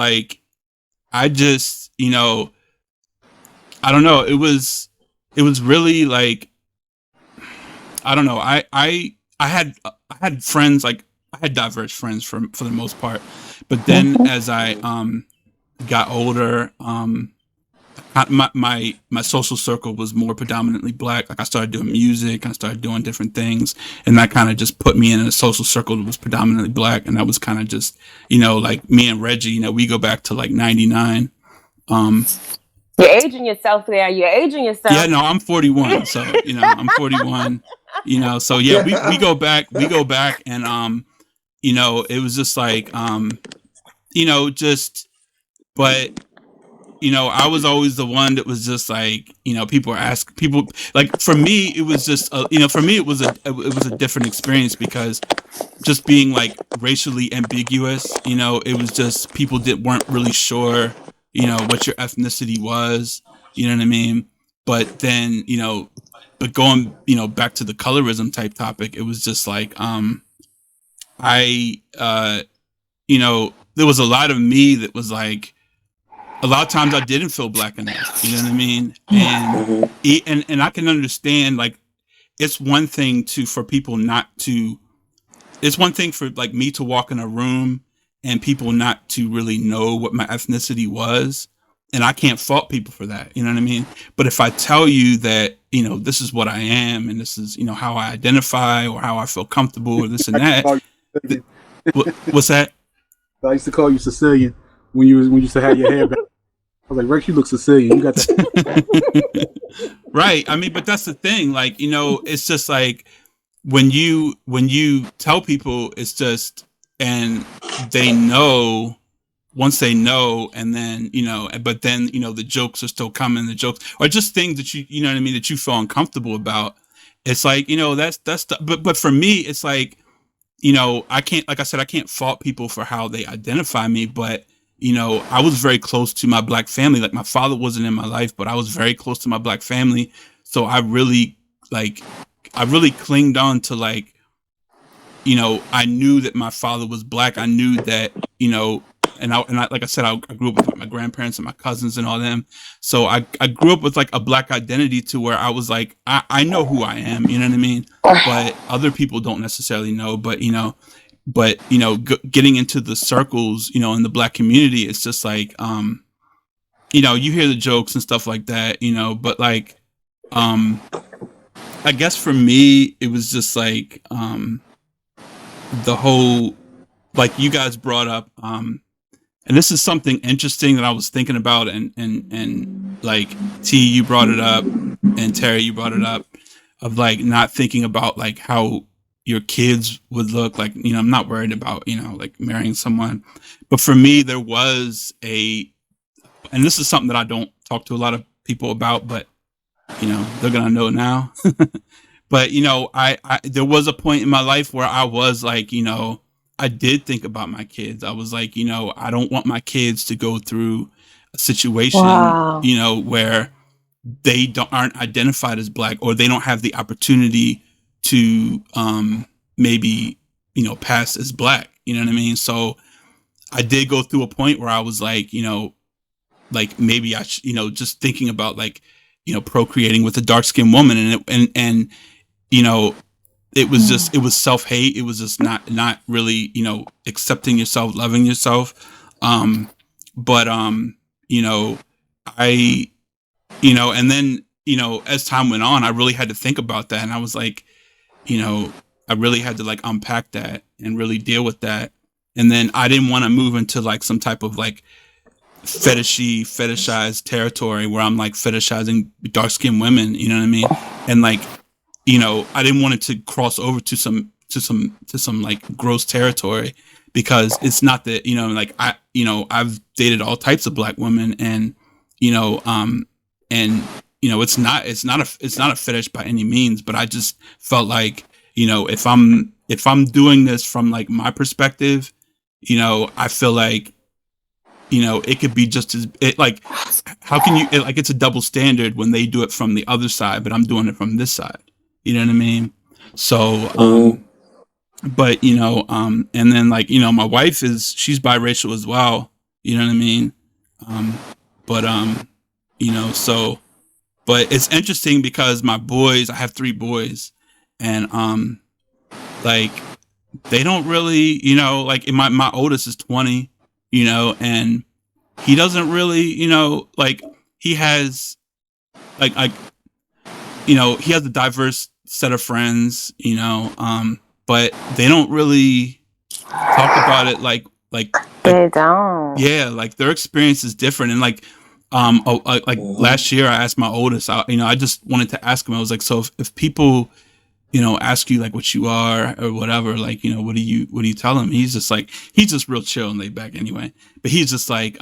I just, I don't know, it was really I don't know. I had friends, I had diverse friends for the most part, but then as I got older, my social circle was more predominantly black. I started doing music, I started doing different things, and that kind of just put me in a social circle that was predominantly black. And that was kind of just, me and Reggie, we go back to 99. You're aging yourself there. You're aging yourself. Yeah, no, I'm 41. So, I'm 41, so yeah, we go back, and, it was just but I was always the one that was just like, people like, for me, it was just, for me, it was a different experience because just being like racially ambiguous, it was just people that weren't really sure, what your ethnicity was, you know what I mean? But then, but going, back to the colorism type topic, it was just like, there was a lot of me that was like, a lot of times I didn't feel black enough, you know what I mean? And I can understand, like, it's one thing for people not to, it's one thing for like me to walk in a room and people not to really know what my ethnicity was. And I can't fault people for that. You know what I mean? But if I tell you that, this is what I am and this is, how I identify or how I feel comfortable or this and that. What's that? I used to call you Sicilian when you used to have your hair back. I was like, Rex, you look Sicilian. You got that. Right. I mean, but that's the thing. Like, it's just like when you tell people, it's just, and they know, once they know, and then, but then, the jokes are still coming, or just things that you know what I mean, that you feel uncomfortable about. It's like, but for me, it's like, I can't, like I said, I can't fault people for how they identify me, but, I was very close to my black family. Like, my father wasn't in my life, but I was very close to my black family. So I really clinged on to, like, I knew that my father was black. I knew that, and I like I said, I grew up with my grandparents and my cousins and all them. So I grew up with like a black identity to where I was like, I know who I am, you know what I mean? But other people don't necessarily know, but, getting into the circles, in the black community, it's just like, you hear the jokes and stuff like that, but like, I guess for me, it was just like, the whole, like you guys brought up, and this is something interesting that I was thinking about, and like T, you brought it up, and Terry, you brought it up, of like not thinking about like how your kids would look like. I'm not worried about like marrying someone, but for me there was and this is something that I don't talk to a lot of people about, but they're gonna know now. But I there was a point in my life where I was like, I did think about my kids. I was like, I don't want my kids to go through a situation, where they aren't identified as black, or they don't have the opportunity to maybe pass as black. You know what I mean? So I did go through a point where I was like, like maybe I just thinking about like procreating with a dark skinned woman, and it was just, it was self-hate. It was just not really, accepting yourself, loving yourself. But I, and then, as time went on, I really had to think about that. And I was like, I really had to like unpack that and really deal with that. And then I didn't want to move into like some type of like fetishized territory where I'm like fetishizing dark skinned women, you know what I mean? And like, I didn't want it to cross over to some like gross territory, because it's not that, like I've dated all types of black women, and, it's not a fetish by any means, but I just felt like, if I'm doing this from like my perspective, I feel like, it could be just as like, how can you, like, it's a double standard when they do it from the other side, but I'm doing it from this side. You know what I mean? So, but, and then like, my wife she's biracial as well. You know what I mean? But, so, but it's interesting because my boys, I have 3 boys, and, like, they don't really, like my oldest is 20, and he doesn't really, like, he has like, he has a diverse set of friends, but they don't really talk about it like they don't. Yeah, like their experience is different. And like last year I asked my oldest, I just wanted to ask him, I was like, so if people ask you like what you are or whatever, like, what do you tell them? He's just real chill and laid back anyway, but he's just like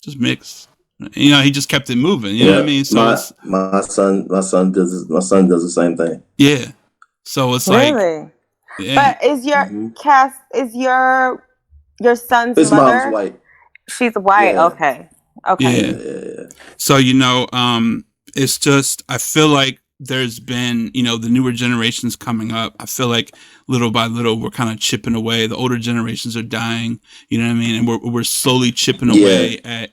just mixed. You know, he just kept it moving. You know what I mean? So my son does the same thing. Yeah. So it's really? Yeah. But is your cast your son's His mother? mom's white. She's white. Yeah. Okay. Yeah. So it's just I feel like there's been the newer generations coming up. I feel like little by little we're kind of chipping away. The older generations are dying. You know what I mean? And we're slowly chipping away at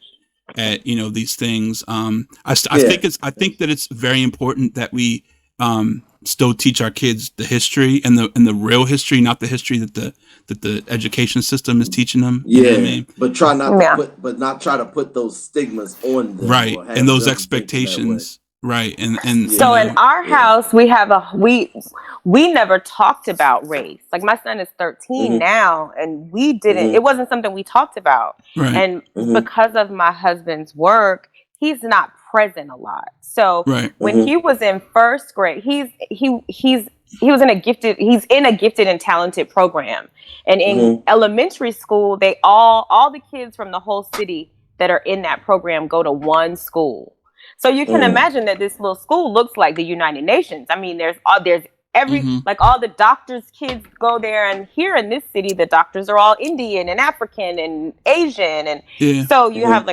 these things. I think that it's very important that we still teach our kids the history and the real history, not the history that the education system is teaching them. Yeah, you know what I mean? But not try to put those stigmas on them, right? And those expectations, right? And so in our house we have we never talked about race. Like my son is 13 now, and we didn't. It wasn't something we talked about, right? And because of my husband's work, he's not present a lot. So when he was in first grade, he's in a gifted and talented program. And in elementary school, they all the kids from the whole city that are in that program go to one school. So you can imagine that this little school looks like the United Nations. I mean, there's every like all the doctors' kids go there, and here in this city, the doctors are all Indian and African and Asian, and so you have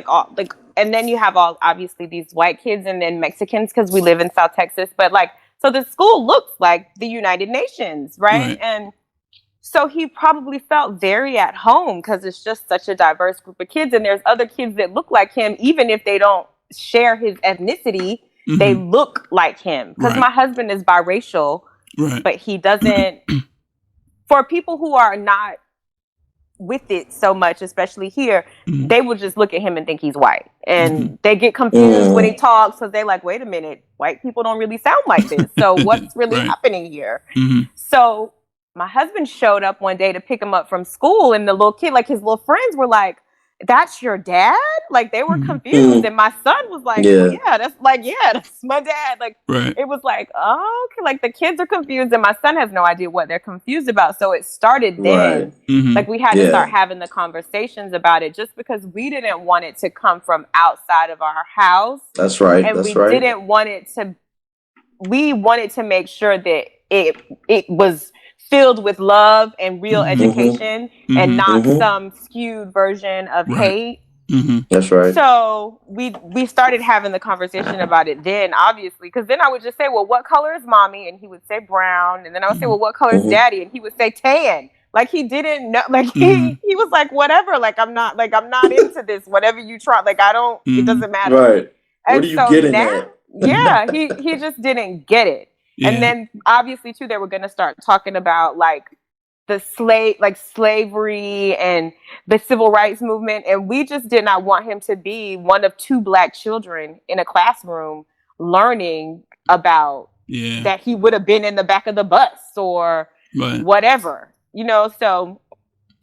and then you have all obviously these white kids and then Mexicans because we live in South Texas. But so the school looks like the United Nations, right? And so he probably felt very at home because it's just such a diverse group of kids, and there's other kids that look like him, even if they don't share his ethnicity. They look like him because my husband is biracial, but he doesn't. For people who are not with it so much, especially here, they will just look at him and think he's white, and they get confused when he talks because they like, wait a minute, white people don't really sound like this. So what's really happening here? So my husband showed up one day to pick him up from school, and the little kid, like his little friends were like, that's your dad? Like they were confused. And my son was like, that's my dad. Like it was like, oh, okay. Like the kids are confused and my son has no idea what they're confused about. So it started then. Like we had to start having the conversations about it just because we didn't want it to come from outside of our house. That's right. And didn't want it to, we wanted to make sure that it was filled with love and real education and not some skewed version of hate. That's right. So we started having the conversation about it then, obviously, because then I would just say, well, what color is mommy? And he would say brown. And then I would say, well, what color is daddy? And he would say tan. Like he didn't know, like he was like, whatever, like I'm not into this, whatever you try, like I don't, it doesn't matter. Right. What are you getting at? Yeah, he just didn't get it. Yeah. And then obviously too, they were going to start talking about like the slavery and the civil rights movement. And we just did not want him to be one of two Black children in a classroom learning about that he would have been in the back of the bus or whatever, so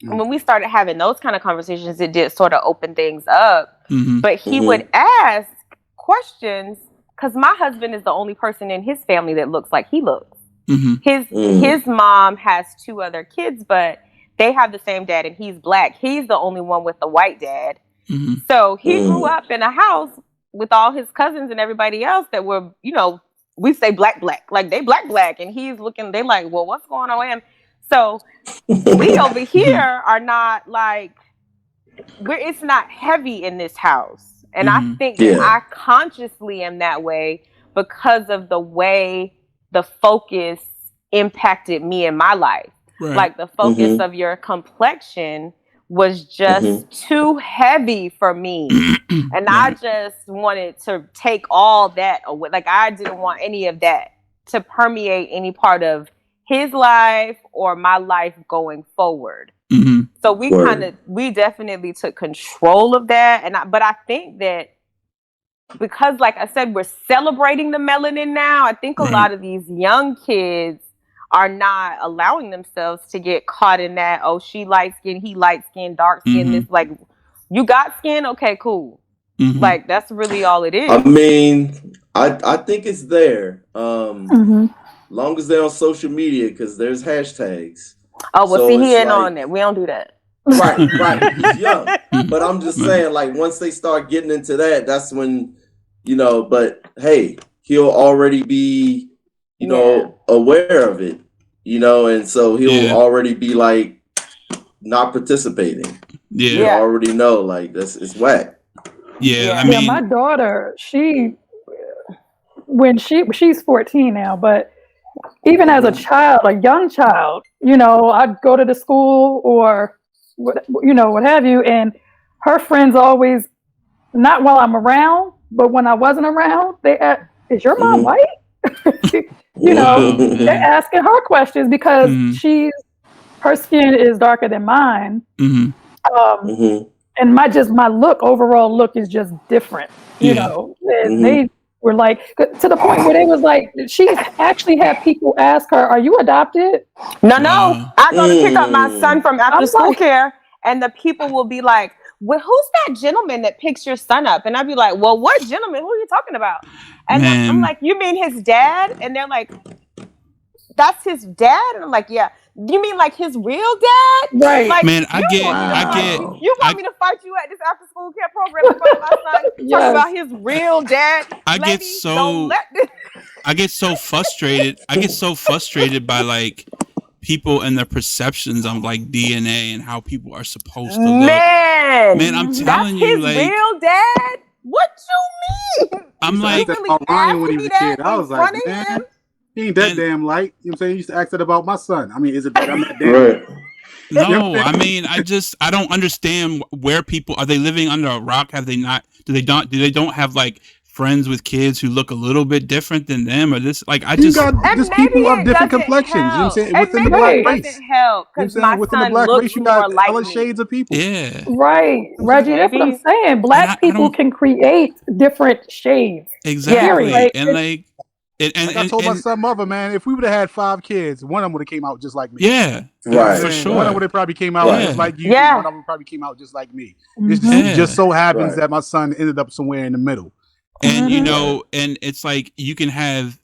when we started having those kind of conversations, it did sort of open things up, but he would ask questions. Because my husband is the only person in his family that looks like he looks. His mom has two other kids, but they have the same dad, and he's Black. He's the only one with the white dad. So he grew up in a house with all his cousins and everybody else that were, we say black, like they black, and he's looking. They like, well, what's going on with him? So we over here are not like it's not heavy in this house. And I think that I consciously am that way because of the way the focus impacted me in my life. Right. Like the focus of your complexion was just too heavy for me. And I just wanted to take all that away. Like I didn't want any of that to permeate any part of his life or my life going forward. So we definitely took control of that. But I think that because, like I said, we're celebrating the melanin now, I think a lot of these young kids are not allowing themselves to get caught in that, oh, she light skin, he light skin, dark skin, this like, you got skin? Okay, cool. Like that's really all it is. I mean, I think it's there. Long as they're on social media, because there's hashtags. Oh, well, see, he ain't on there. We don't do that. Right. He's young. But I'm just saying, like, once they start getting into that, that's when, but hey, he'll already be, aware of it, and so he'll already be like not participating. He'll already know, like, it's whack. I mean, my daughter, she's 14 now, but even as a child, a young child, I'd go to the school or what have you, and her friends always, not while I'm around, but when I wasn't around, they ask, "Is your mom white?" They're asking her questions because her skin is darker than mine. And my overall look is just different, and they were like, to the point where they was like, she actually had people ask her, "Are you adopted?" No. I go to pick up my son from after school care, and the people will be like, "Well, who's that gentleman that picks your son up?" And I'd be like, "Well, what gentleman? Who are you talking about?" And I'm like, "You mean his dad?" And they're like, "That's his dad?" And I'm like, "Yeah." You mean like his real dad? Right. Like, man, you want me to fight you at this after school care program in front of my son? Talking about his real dad? I get so frustrated. I get so frustrated by like people and their perceptions on like DNA and how people are supposed to look. Man, I'm telling you, like, real dad? What you mean? I'm like, about Ryan when he was a kid. I was like, man, he ain't that damn light. You know what I'm saying? He used to ask that about my son. I mean, is it that I'm that damn? Right. No, I mean, I don't understand where people are. They living under a rock? Have they not? Do they don't have like friends with kids who look a little bit different than them, or this? Like, I just there's people of different complexions. You know what I'm saying? Within the black race, doesn't help because my within the son black looks race, you more got like color me. shades of people. Yeah. Right, Reggie. That's what I'm saying. Black people can create different shades. Exactly, and like. And I told my son mother, man, if we would have had 5 kids, one of them would have came out just like me. Yeah, right, for sure. One of them would have probably came out just like you. Yeah. One of them probably came out just like me. It just so happens that my son ended up somewhere in the middle. And and it's like you can have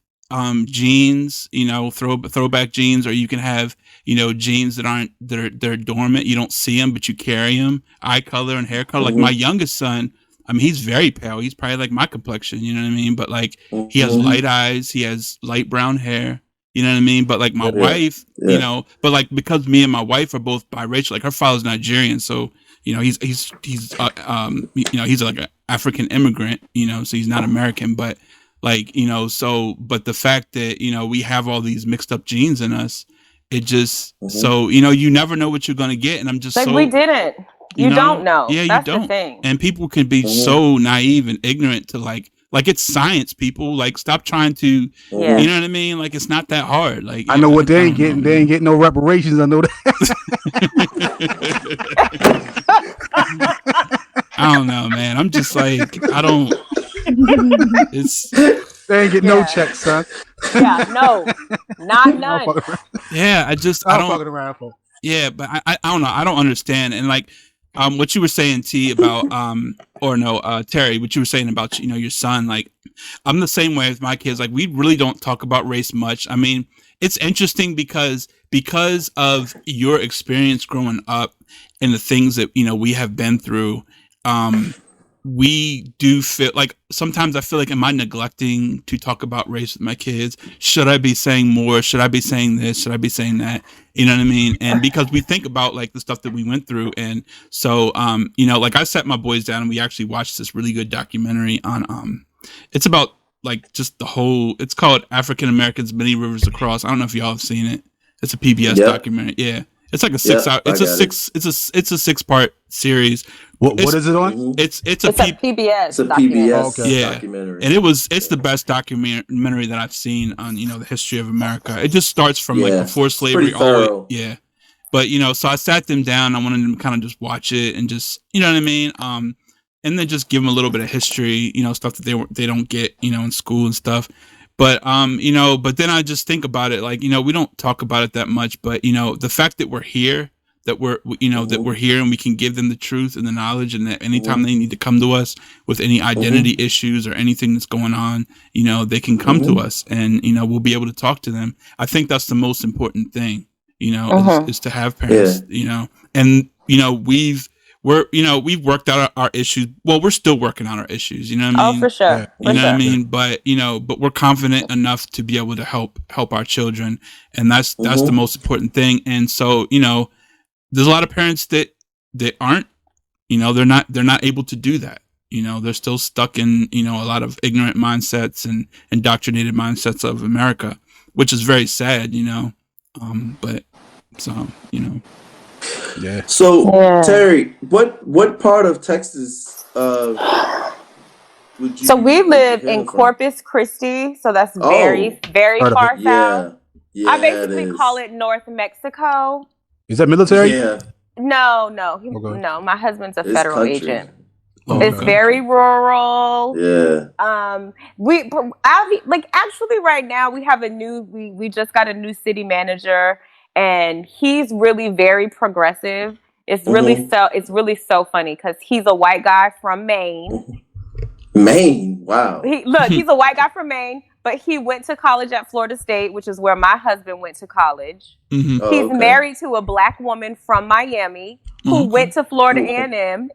genes, throwback genes, or you can have genes that they're dormant. You don't see them, but you carry them. Eye color and hair color. Like my youngest son. I mean, he's very pale. He's probably like my complexion, you know what I mean? But like, he has light eyes. He has light brown hair, you know what I mean? But like my wife, but like because me and my wife are both biracial, like her father's Nigerian, so he's he's like an African immigrant, so he's not American, but like but the fact that we have all these mixed up genes in us, it just so you never know what you're gonna get, and I'm just like we didn't. You don't know. Yeah, that's you don't. The thing. And people can be so naive and ignorant to like it's science. People like stop trying to. You know what I mean? Like it's not that hard. Like I know what they ain't getting. They ain't getting no reparations. I know that. I don't know, man. I'm just like I don't. It's they ain't getting no checks, son. Yeah, no, not none. Yeah, I don't. Fucking around, folks. Yeah, but I don't know. I don't understand. And like. What you were saying, T, about Terry, what you were saying about your son, like I'm the same way with my kids. Like we really don't talk about race much. I mean, it's interesting because of your experience growing up and the things that we have been through. We do feel like sometimes I feel like, am I neglecting to talk about race with my kids? Should I be saying more? Should I be saying this? Should I be saying that? You know what I mean? And because we think about like the stuff that we went through. And so, like I sat my boys down and we actually watched this really good documentary on, it's about like just the whole, it's called African Americans, Many Rivers Across. I don't know if y'all have seen it. It's a PBS documentary. Yeah. It's like a 6 hour. It's a 6-part series. What is it on? It's a PBS. It's a PBS documentary. And it's the best documentary that I've seen on the history of America. It just starts from like before slavery. But so I sat them down. I wanted them to kind of just watch it and just what I mean. And then just give them a little bit of history. Stuff that they don't get in school and stuff. But but then I just think about it like we don't talk about it that much. But the fact that we're here. That we're here and we can give them the truth and the knowledge, and that anytime they need to come to us with any identity issues or anything that's going on, they can come to us and we'll be able to talk to them. I think that's the most important thing, is to have parents, and we've worked out our issues. Well, we're still working on our issues. You know what I mean? Oh, for sure. Yeah. You know what I mean? But we're confident enough to be able to help our children, and that's the most important thing. And so, there's a lot of parents that aren't, they're not able to do that. They're still stuck in, a lot of ignorant mindsets and indoctrinated mindsets of America, which is very sad, but so, Yeah. So Terry, what part of Texas would you? So we live in Corpus Christi, so that's very far south. Yeah, I basically call it North Mexico. Is that military? Yeah. No, no. My husband's a federal agent. It's very rural. Yeah. Actually right now we have we just got a new city manager, and he's really very progressive. It's really so funny because he's a white guy from Maine. Maine, wow. He's a white guy from Maine, but he went to college at Florida State, which is where my husband went to college. He's married to a black woman from Miami who went to Florida A&M,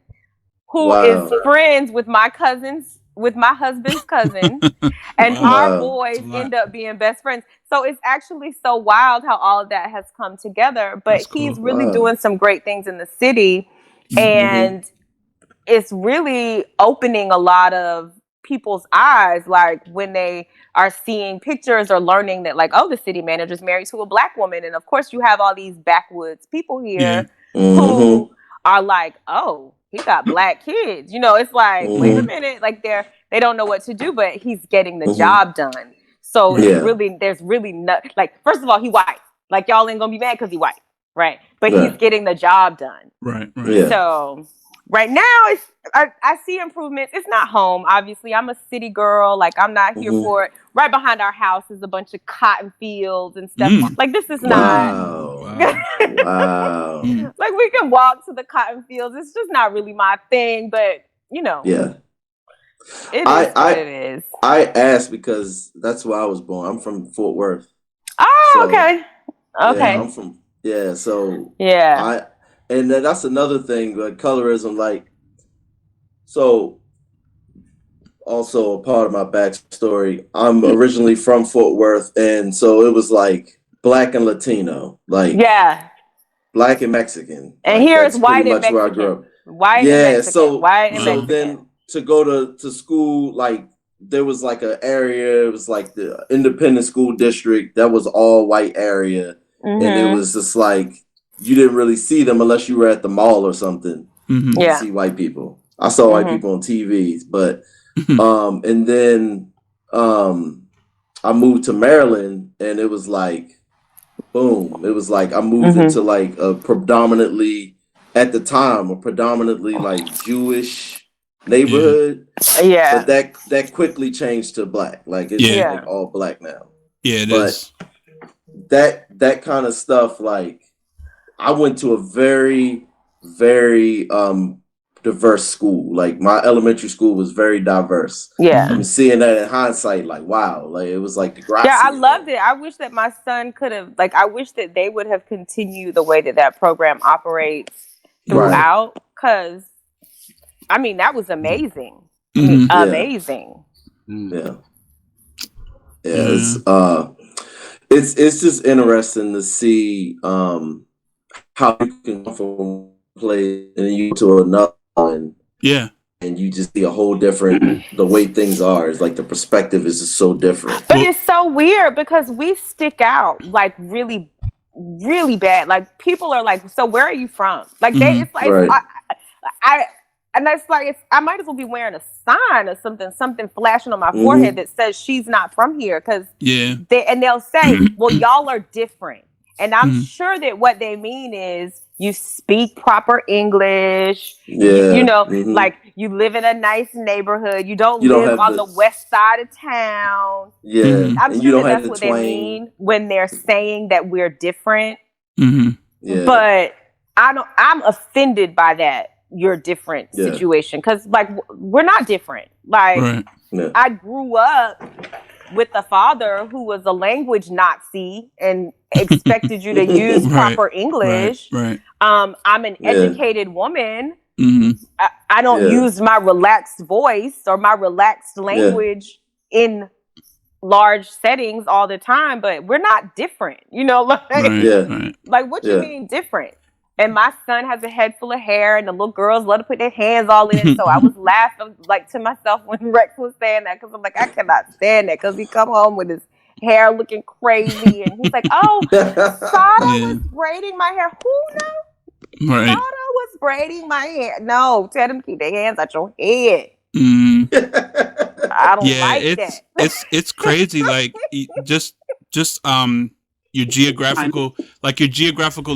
who is friends with my husband's cousin, and our boys end up being best friends. So it's actually so wild how all of that has come together. But he's really doing some great things in the city, and it's really opening a lot of people's eyes, like when they are seeing pictures or learning that, like, oh, the city manager's married to a black woman, and of course you have all these backwoods people here who are like, oh, he got black kids. It's like, wait a minute, like they don't know what to do, but he's getting the job done. So there's really not, like, first of all, he white. Like, y'all ain't gonna be mad because he white, right? But he's getting the job done. Right. Yeah. So right now, I see improvements. It's not home, obviously. I'm a city girl. Like, I'm not here for it. Right behind our house is a bunch of cotton fields and stuff. Like, this is not. Wow. Like, we can walk to the cotton fields. It's just not really my thing, but Yeah. It is what it is. I asked because that's where I was born. I'm from Fort Worth. Oh, okay. Yeah, I'm from. Yeah, so and then that's another thing, like colorism, like, so also a part of my backstory. I'm originally from Fort Worth, and so it was like black and Latino, like black and Mexican, and like, here it's white and Mexican. Where I grew up. White and Mexican. So white and Mexican. Then to go to school, like there was like an area. It was like the independent school district that was all white area, and it was just like, you didn't really see them unless you were at the mall or something. To see white people. I saw white people on TVs, but and then I moved to Maryland, and it was like, boom! It was like I moved into like a predominantly like Jewish neighborhood. Yeah, but that quickly changed to black. Like it's like all black now. Yeah, it is. That kind of stuff, like, I went to a very, very diverse school. Like, my elementary school was very diverse. Yeah. I'm seeing that in hindsight, like, wow. Like, it was like the grass. Yeah, I loved it. I wish that my son could have, like, I wish that they would have continued the way that program operates throughout. Because, I mean, that was amazing. Amazing. Yeah. It's just interesting to see how you can go from play and you to another one. Yeah. And you just see a whole different, the way things are. It's like the perspective is just so different. But it's so weird because we stick out like really, really bad. Like, people are like, so where are you from? Like, it's like, and it's like, I might as well be wearing a sign or something flashing on my forehead that says she's not from here. Because they'll say, well, y'all are different. And I'm sure that what they mean is you speak proper English. Like, you live in a nice neighborhood. You don't live on the west side of town. Yeah. I'm sure that's what they mean when they're saying that we're different. But I'm offended by that. You're different situation. Because, like, we're not different. Like, I grew up with a father who was a language Nazi and expected you to use proper English. Right. I'm an educated woman. Mm-hmm. I don't use my relaxed voice or my relaxed language in large settings all the time, but we're not different, you know, like, like what you mean different? And my son has a head full of hair and the little girls love to put their hands all in it. So I was laughing like to myself when Rex was saying that, because I'm like, I cannot stand that, because he come home with his hair looking crazy and he's like, oh, Sada was braiding my hair. Who knows? Right. Sada was braiding my hair. No, tell them to keep their hands out your head. I don't like that. It's crazy. Like just your geographical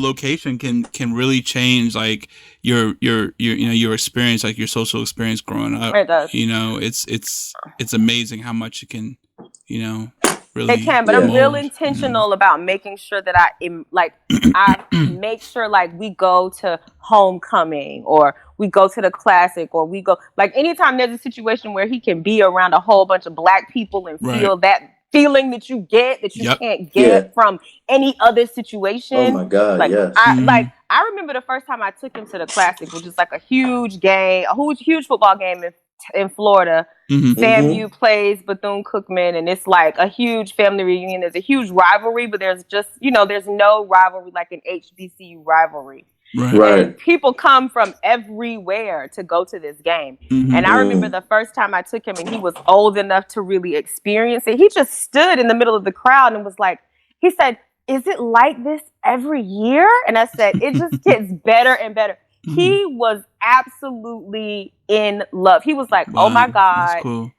location can really change like your your experience, like your social experience growing up. It does. You know, it's amazing how much it can, you know, really. It can, but I'm real intentional about making sure that I make sure like we go to homecoming or we go to the classic or we go like anytime there's a situation where he can be around a whole bunch of Black people and feel that feeling that you get that you can't get from any other situation. Oh my God! Like yes. I remember the first time I took him to the classic, which is like a huge game, a huge football game in Florida. FAMU plays Bethune-Cookman, and it's like a huge family reunion. There's a huge rivalry, but there's just, you know, there's no rivalry like an HBCU rivalry. Right. And people come from everywhere to go to this game. And I remember the first time I took him and he was old enough to really experience it. He just stood in the middle of the crowd and was like, he said, is it like this every year? And I said, it just gets better and better. He was absolutely in love. He was like, oh my God. That's cool.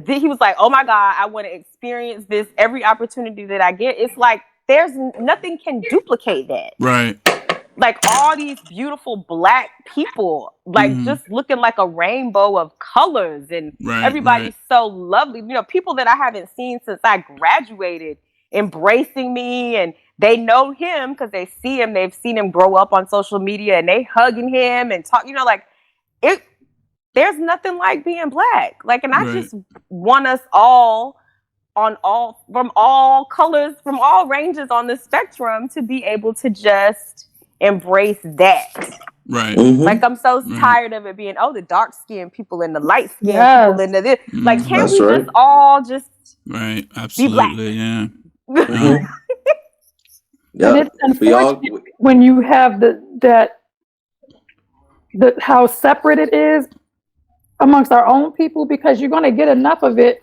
He was like, oh my God, I want to experience this every opportunity that I get. It's like, there's nothing can duplicate that. Right. Like all these beautiful Black people, like just looking like a rainbow of colors, and everybody's so lovely. You know, people that I haven't seen since I graduated, embracing me, and they know him because they see him. They've seen him grow up on social media, and they hugging him and talk. You know, like it. There's nothing like being Black. Like, and I just want us all from all colors, from all ranges on the spectrum, to be able to just embrace that. Right. Like I'm so tired of it being, oh, the dark skinned people and the light skinned people and the this. Like, can't we just all just absolutely, yeah. And it's unfortunate when you have the how separate it is amongst our own people, because you're going to get enough of it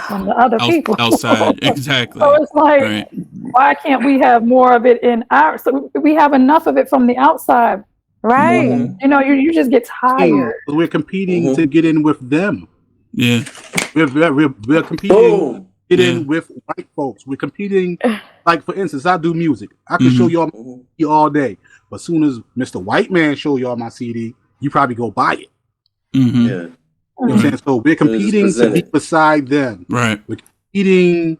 from the other people outside. Exactly. So it's like, why can't we have more of it in our? So we have enough of it from the outside, right? You know, you just get tired. We're competing to get in with them. Yeah, we're competing to get in with white folks. We're competing. Like, for instance, I do music. I can show y'all my CD all day, but as soon as Mr. White Man show y'all my CD, you probably go buy it. Yeah. You know what I'm saying? So we're competing to be beside them. Right. We're competing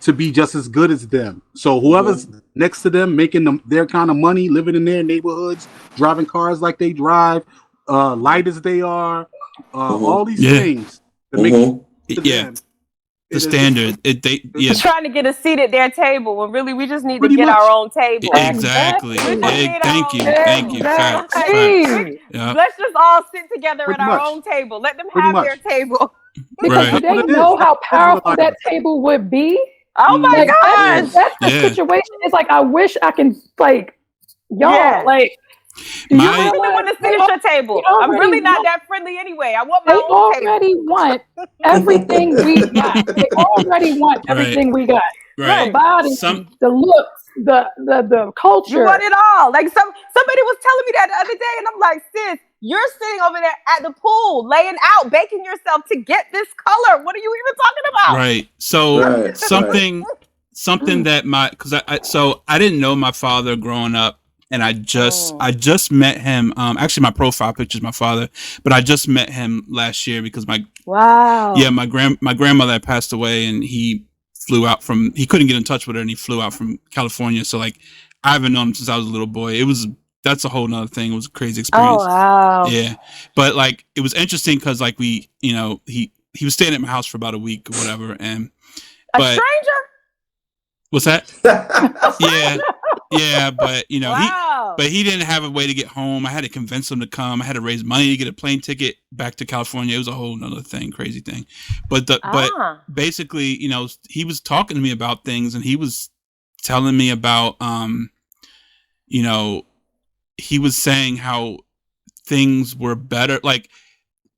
to be just as good as them. So whoever's next to them, making their kind of money, living in their neighborhoods, driving cars like they drive, light as they are, all these things that make them. The standard. Trying to get a seat at their table when really we just need to get our own table. Exactly. Thank you. Facts. Let's just all sit together at our own table. Let them have their table. Because they know how powerful that table would be. Oh my gosh. That's the situation. It's like, I wish I can, like, y'all, like, you really want to sit at your table. I'm really not that friendly anyway. I want my own table. They already want everything we got. They already want everything we got. Right. The body, the looks, the culture. You want it all. Like somebody was telling me that the other day, and I'm like, sis, you're sitting over there at the pool, laying out, baking yourself to get this color. What are you even talking about? Right. So something that because I didn't know my father growing up. And I just met him. Actually, my profile picture is my father, but I just met him last year because my grandmother had passed away, and he couldn't get in touch with her, and he flew out from California. So like, I haven't known him since I was a little boy. That's a whole nother thing. It was a crazy experience. Oh wow. Yeah, but like, it was interesting because like he he was staying at my house for about a week or whatever, and a stranger. What's that? yeah, but you know, wow. he didn't have a way to get home. I had to convince him to come. I had to raise money to get a plane ticket back to California. It was a whole nother thing, crazy thing. But basically, you know, he was talking to me about things, and he was telling me about, you know, he was saying how things were better. Like,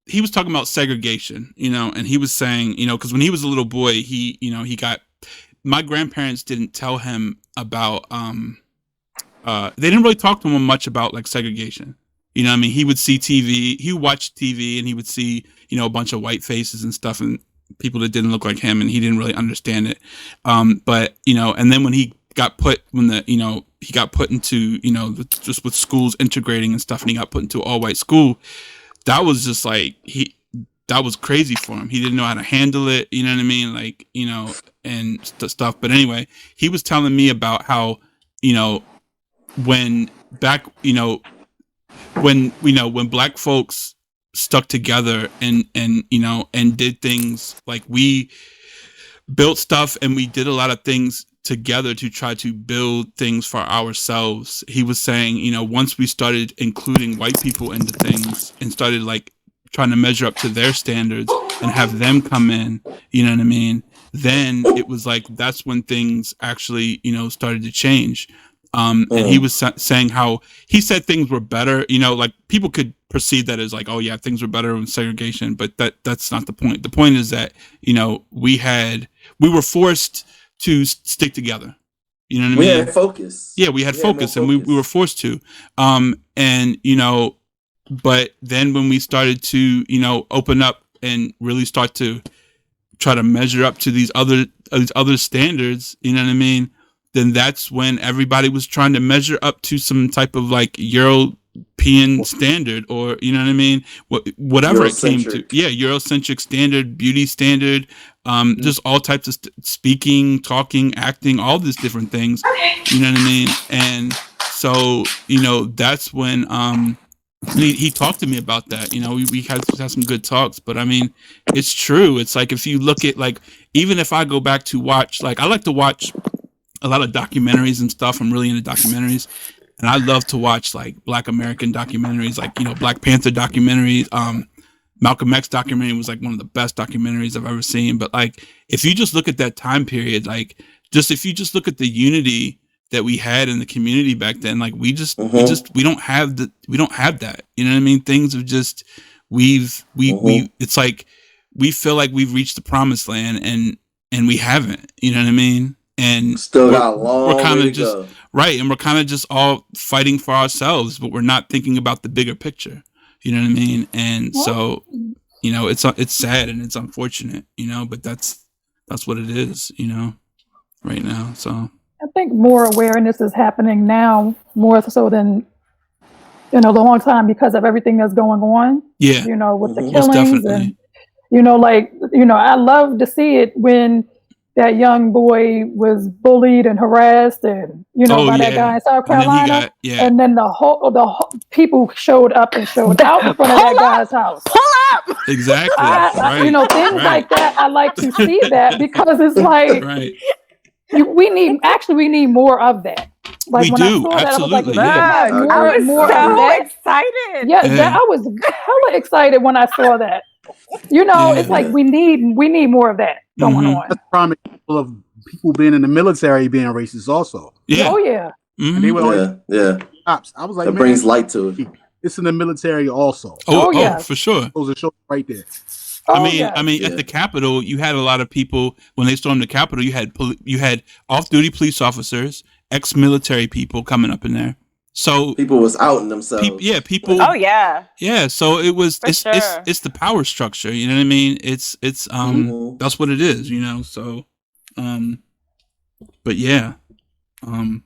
he was talking about segregation, you know, and he was saying, you know, because when he was a little boy, he got. My grandparents didn't tell him about they didn't really talk to him much about like segregation. You know what I mean? He would see TV, he would watch TV, and he would see, you know, a bunch of white faces and stuff and people that didn't look like him, and he didn't really understand it. But, you know, and then when he got put into, you know, just with schools integrating and stuff, and he got put into an all white school, that was just like that was crazy for him. He didn't know how to handle it. You know what I mean? Like, you know, and stuff. But anyway, he was telling me about how, you know, when black folks stuck together and, you know, and did things like we built stuff and we did a lot of things together to try to build things for ourselves. He was saying, you know, once we started including white people into things and started like trying to measure up to their standards and have them come in, you know what I mean? Then it was like, that's when things actually, you know, started to change. And he was saying how he said things were better, you know, like people could perceive that as like, oh yeah, things were better with segregation, but that's not the point. The point is that, you know, we were forced to stick together. You know what I mean? We had focus. Yeah, we had focus, and we were forced to. And, you know, but then when we started to, you know, open up and really start to try to measure up to these other standards, you know what I mean? Then that's when everybody was trying to measure up to some type of like European standard, or, you know what I mean? Whatever it came to. Yeah, Eurocentric standard, beauty standard, just all types of speaking, talking, acting, all these different things. You know what I mean? And so, you know, that's when he talked to me about that. You know, we had some good talks, but I mean, it's true. It's like, if you look at, like, even if I go back to watch, like, I like to watch a lot of documentaries and stuff. I'm really into documentaries, and I love to watch like Black American documentaries, like, you know, Black Panther documentaries. Malcolm X documentary was like one of the best documentaries I've ever seen. But like, if you just look at that time period, like, if you just look at the unity that we had in the community back then, like we don't have that. You know what I mean? Things have just, it's like, we feel like we've reached the promised land, and we haven't, you know what I mean? And still got a long way to go. Right. And we're kind of just all fighting for ourselves, but we're not thinking about the bigger picture. You know what I mean? And so, you know, it's sad and it's unfortunate, you know, but that's what it is, you know, right now. So I think more awareness is happening now, more so than, you know, the long time, because of everything that's going on. Yeah. You know, with the killings and, you know, like, you know, I love to see it when that young boy was bullied and harassed, and, you know, by that guy in South Carolina, and then the whole people showed up and showed out in front of that guy's house. Pull up. Exactly. Right. You know, things like that. I like to see that, because it's like, we need more of that. Like, we when do. I saw Absolutely. that, I was like, I was more so excited. Yeah, I was hella excited when I saw that. You know, it's like we need more of that going on. That's a prime example of people being in the military being racist also. Yeah. Oh yeah. Mm-hmm. And they were cops. I was like, that brings light to it. It's in the military also. Oh, for sure. Those are shows right there. I mean, at the Capitol, you had a lot of people when they stormed the Capitol. You had off-duty police officers, ex-military people coming up in there. So people was outing themselves. People. Oh yeah. Yeah. So it was. It's the power structure. You know what I mean? It's that's what it is. You know. So, but yeah.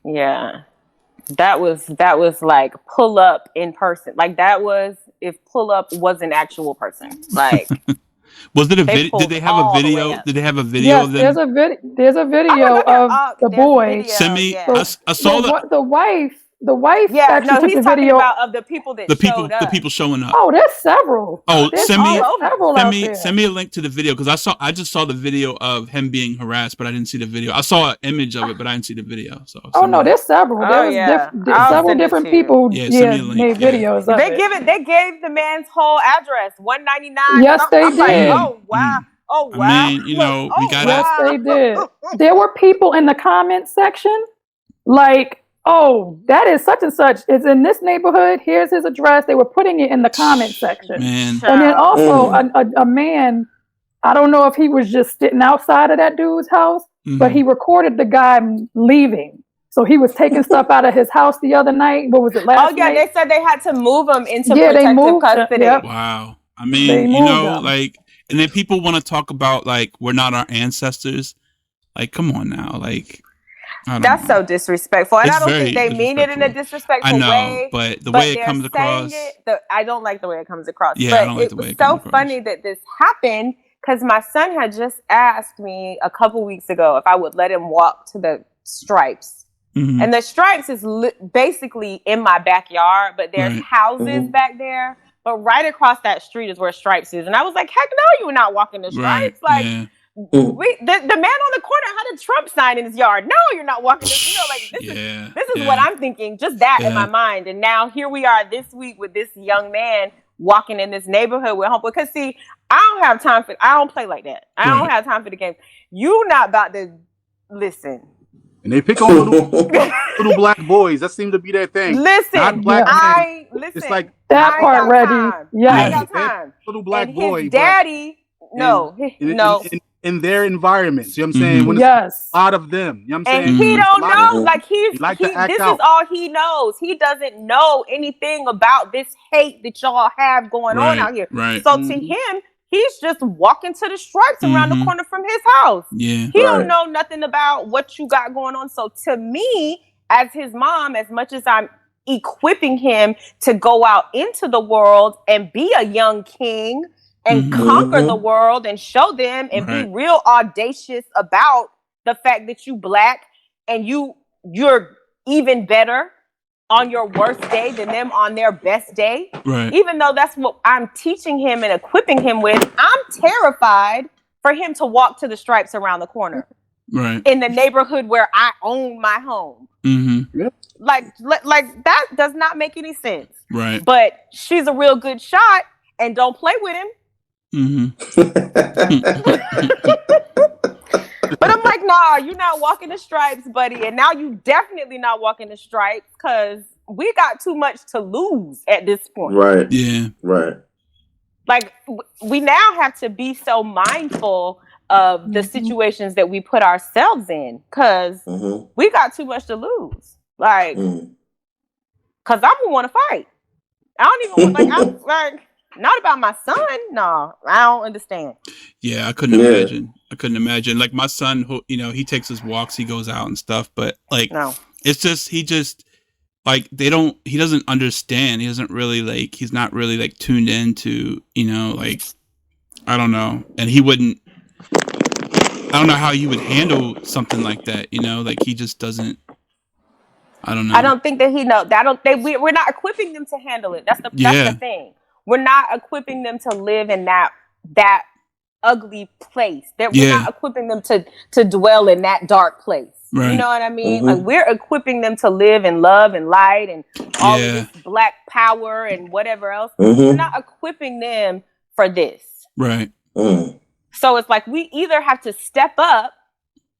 Yeah. That was like pull up in person. Like, that was if pull up was an actual person. Like. Was it a video? Did they have a video? Did they have a video? Yes, of them? there's a video of the boy. Send me. The wife The wife Yeah, actually no, took he's the talking video. about of the people that showed up. The people showing up. Oh, there's several. Oh, There's send me several a link to the video because I just saw the video of him being harassed, but I didn't see the video. I saw an image of it, but I didn't see the video. So there's several. Several different people. Made videos of it. They gave the man's whole address, 199. Yes, they did. Like, oh wow. Oh wow. I mean, we gotta. Yes, they did. There were people in the comment section like, oh, that is such and such. It's in this neighborhood. Here's his address. They were putting it in the comment section. Man. And then also a man, I don't know if he was just sitting outside of that dude's house, but he recorded the guy leaving. So he was taking stuff out of his house the other night. What was it, last night? They said they had to move him into protective custody. Yep. Wow. I mean, like, and then people want to talk about, like, we're not our ancestors. Like, come on now. Like, that's so disrespectful. And I don't think they mean it in a disrespectful way. But the way it comes across. I don't like the way it comes across. Yeah, but I don't like the way it comes across. So funny that this happened because my son had just asked me a couple weeks ago if I would let him walk to the Stripes. And the Stripes is basically in my backyard, but there's houses back there. But right across that street is where Stripes is. And I was like, heck no, you're not walking the Stripes. Like, the man on the corner had a Trump sign in his yard. No, you're not walking this. This is what I'm thinking. Just that in my mind. And now here we are this week with this young man walking in this neighborhood with home. Because see, I don't play like that. I don't have time for the games. You not about to listen. And they pick on little black boys. That seems to be their thing. Listen, not black men. It's like that part ready. Yeah, I ain't got time. Little black and boy. His daddy, no. In their environment. See what I'm saying? When it's a lot of them. You know what I'm saying? And he don't know. Like this is all he knows. He doesn't know anything about this hate that y'all have going on out here. Right. So to him, he's just walking to the Stripes around the corner from his house. Yeah. He don't know nothing about what you got going on. So to me, as his mom, as much as I'm equipping him to go out into the world and be a young king and conquer the world and show them and be real audacious about the fact that you black and you're even better on your worst day than them on their best day. Right. Even though that's what I'm teaching him and equipping him with, I'm terrified for him to walk to the Stripes around the corner. Right. In the neighborhood where I own my home. Like that does not make any sense. Right. But she's a real good shot and don't play with him. But I'm like, nah, you're not walking the Stripes, buddy. And now you definitely not walking the Stripes because we got too much to lose at this point. Right. Yeah. Right. Like we now have to be so mindful of the situations that we put ourselves in because we got too much to lose. Like, because I don't want to fight. I don't even want, I'm like, not about my son. No, I don't understand. Yeah, I couldn't imagine. I couldn't imagine. Like my son, who he takes his walks, he goes out and stuff, but like, it's just he like he doesn't understand. He doesn't really like. He's not really like tuned into like I don't know, and he wouldn't. I don't know how you would handle something like that. Like he just doesn't. I don't know. I don't think that he knows. We're not equipping them to handle it. That's the thing. We're not equipping them to live in that ugly place. We're not equipping them to dwell in that dark place. Right. You know what I mean? Like we're equipping them to live in love and light and all of this black power and whatever else. We're not equipping them for this. Right. So it's like we either have to step up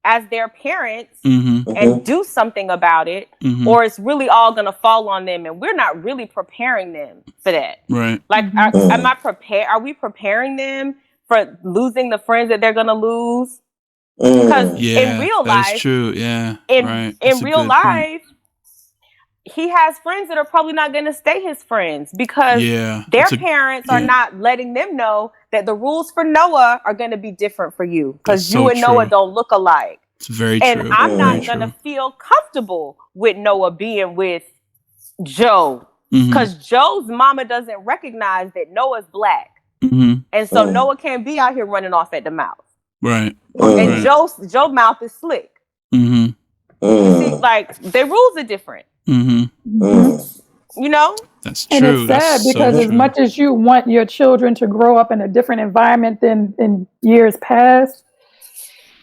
as their parents and do something about it, or it's really all going to fall on them, and we're not really preparing them for that. Right. Like, am I prepared? Are we preparing them for losing the friends that they're going to lose? Because in real life, that's true. Yeah. In real life, he has friends that are probably not going to stay his friends because their parents are not letting them know that the rules for Noah are going to be different for you because you and Noah don't look alike. It's very true. And I'm not going to feel comfortable with Noah being with Joe because Joe's mama doesn't recognize that Noah's black. And so Noah can't be out here running off at the mouth. Right. And Joe's mouth is slick. See, like their rules are different. You know? That's true. And it's sad because as much as you want your children to grow up in a different environment than in years past,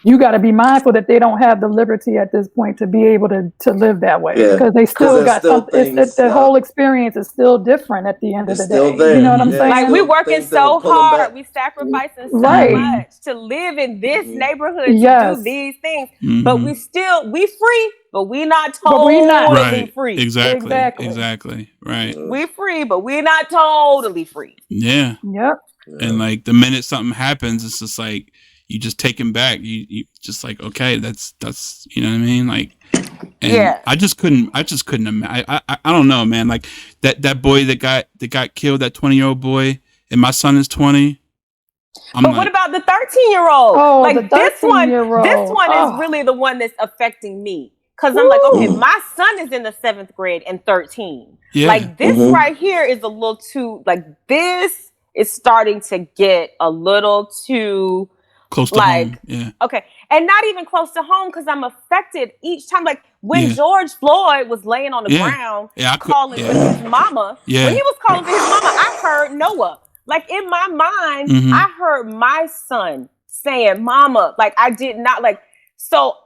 you got to be mindful that they don't have the liberty at this point to be able to live that way, because they still got something. The whole experience is still different at the end of the day. There. You know what I'm saying? Like, we're working so hard, we sacrificing so much to live in this neighborhood to do these things, but we free, but we not totally free. Exactly. Right. We free, but we're not totally free. Yeah. Yep. And like the minute something happens, it's just like you just take him back. You just like, okay, that's you know what I mean? Like, and I just couldn't imagine. I don't know, man. Like that boy that got killed, that 20-year-old boy, and my son is 20. But what about the 13-year-old? Oh, like the 13-year-old. This one is really the one that's affecting me. Because I'm like, okay, my son is in the 7th grade and 13. Yeah. Like, this right here is a little too, like, this is starting to get a little too close to home. Yeah. Okay. And not even close to home, because I'm affected each time. Like, when George Floyd was laying on the ground calling for his mama, when he was calling for his mama, I heard Noah. Like, in my mind, I heard my son saying, mama. Like, I did not, like, so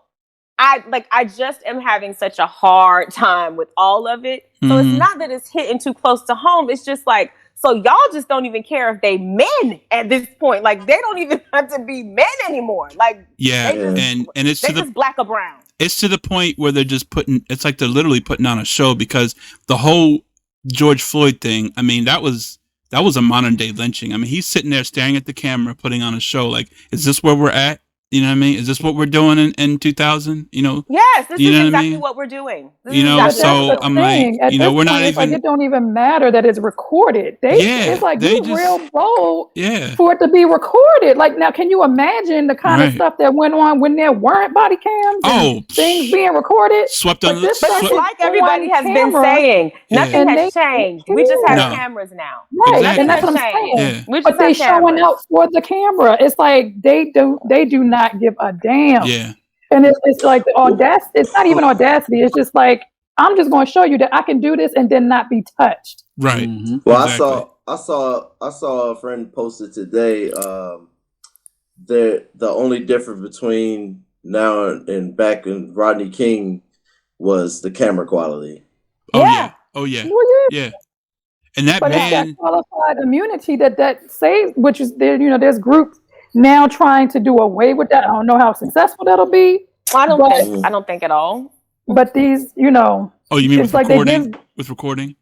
I just am having such a hard time with all of it. So it's not that it's hitting too close to home. It's just like, so y'all just don't even care if they men at this point. Like, they don't even have to be men anymore. Like, and it's they just black or brown. It's to the point where they're just it's like they're literally putting on a show, because the whole George Floyd thing, I mean, that was a modern day lynching. I mean, he's sitting there staring at the camera, putting on a show. Like, is this where we're at? You know what I mean? Is this what we're doing in 2000? You know? Yes, this is exactly what we're doing. So I'm like, we're not even. Like, it don't even matter that it's recorded. It's like real bold for it to be recorded. Like, now, can you imagine the kind of stuff that went on when there weren't body cams? And things being recorded, swept under. But like everybody has been saying, nothing has changed. We just have cameras now. Right, exactly. And that's what I'm saying. Yeah. But they showing out for the camera. It's like they do not give a damn. Yeah. And it's like the audacity. It's not even audacity. It's just like, I'm just going to show you that I can do this and then not be touched. Right. Well, exactly. I saw a friend posted today. The only difference between now and back in Rodney King was the camera quality. Oh yeah. And that it's that qualified immunity that saves, which is there. There's groups now trying to do away with that. I don't know how successful that'll be. I don't think at all. But these, Oh, you mean with recording? With recording?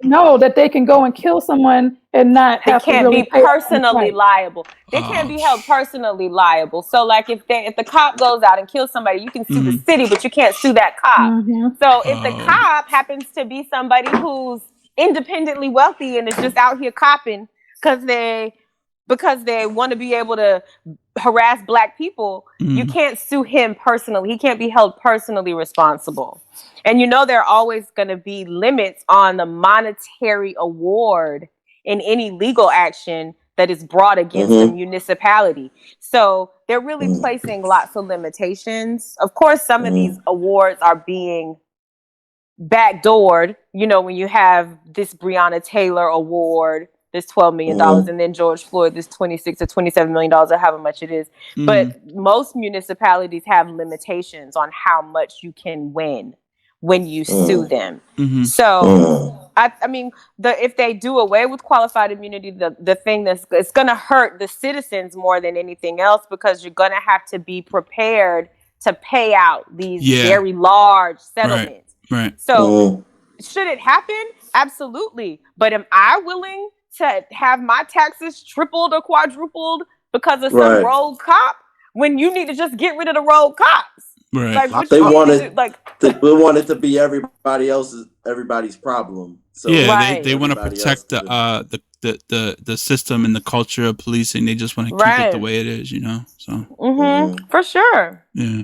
No, that they can go and kill someone and not have to really be personally liable. They can't be held personally liable. So, like, if the cop goes out and kills somebody, you can sue the city, but you can't sue that cop. So if the cop happens to be somebody who's independently wealthy and is just out here copping because they want to be able to harass black people, you can't sue him personally. He can't be held personally responsible. And there are always going to be limits on the monetary award in any legal action that is brought against a municipality. So they're really placing lots of limitations. Of course, some of these awards are being backdoored, when you have this Breonna Taylor award, this $12 million, and then George Floyd, this $26 or $27 million, or however much it is. But most municipalities have limitations on how much you can win when you sue them. So, I mean, if they do away with qualified immunity, the thing it's going to hurt the citizens more than anything else, because you're going to have to be prepared to pay out these very large settlements. Right. So, should it happen? Absolutely. But am I willing to have my taxes tripled or quadrupled because of some rogue cop, when you need to just get rid of the rogue cops? Right. Like, they want it to be everybody's problem. So they want to protect the system and the culture of policing. They just want to keep it the way it is, So for sure. Yeah.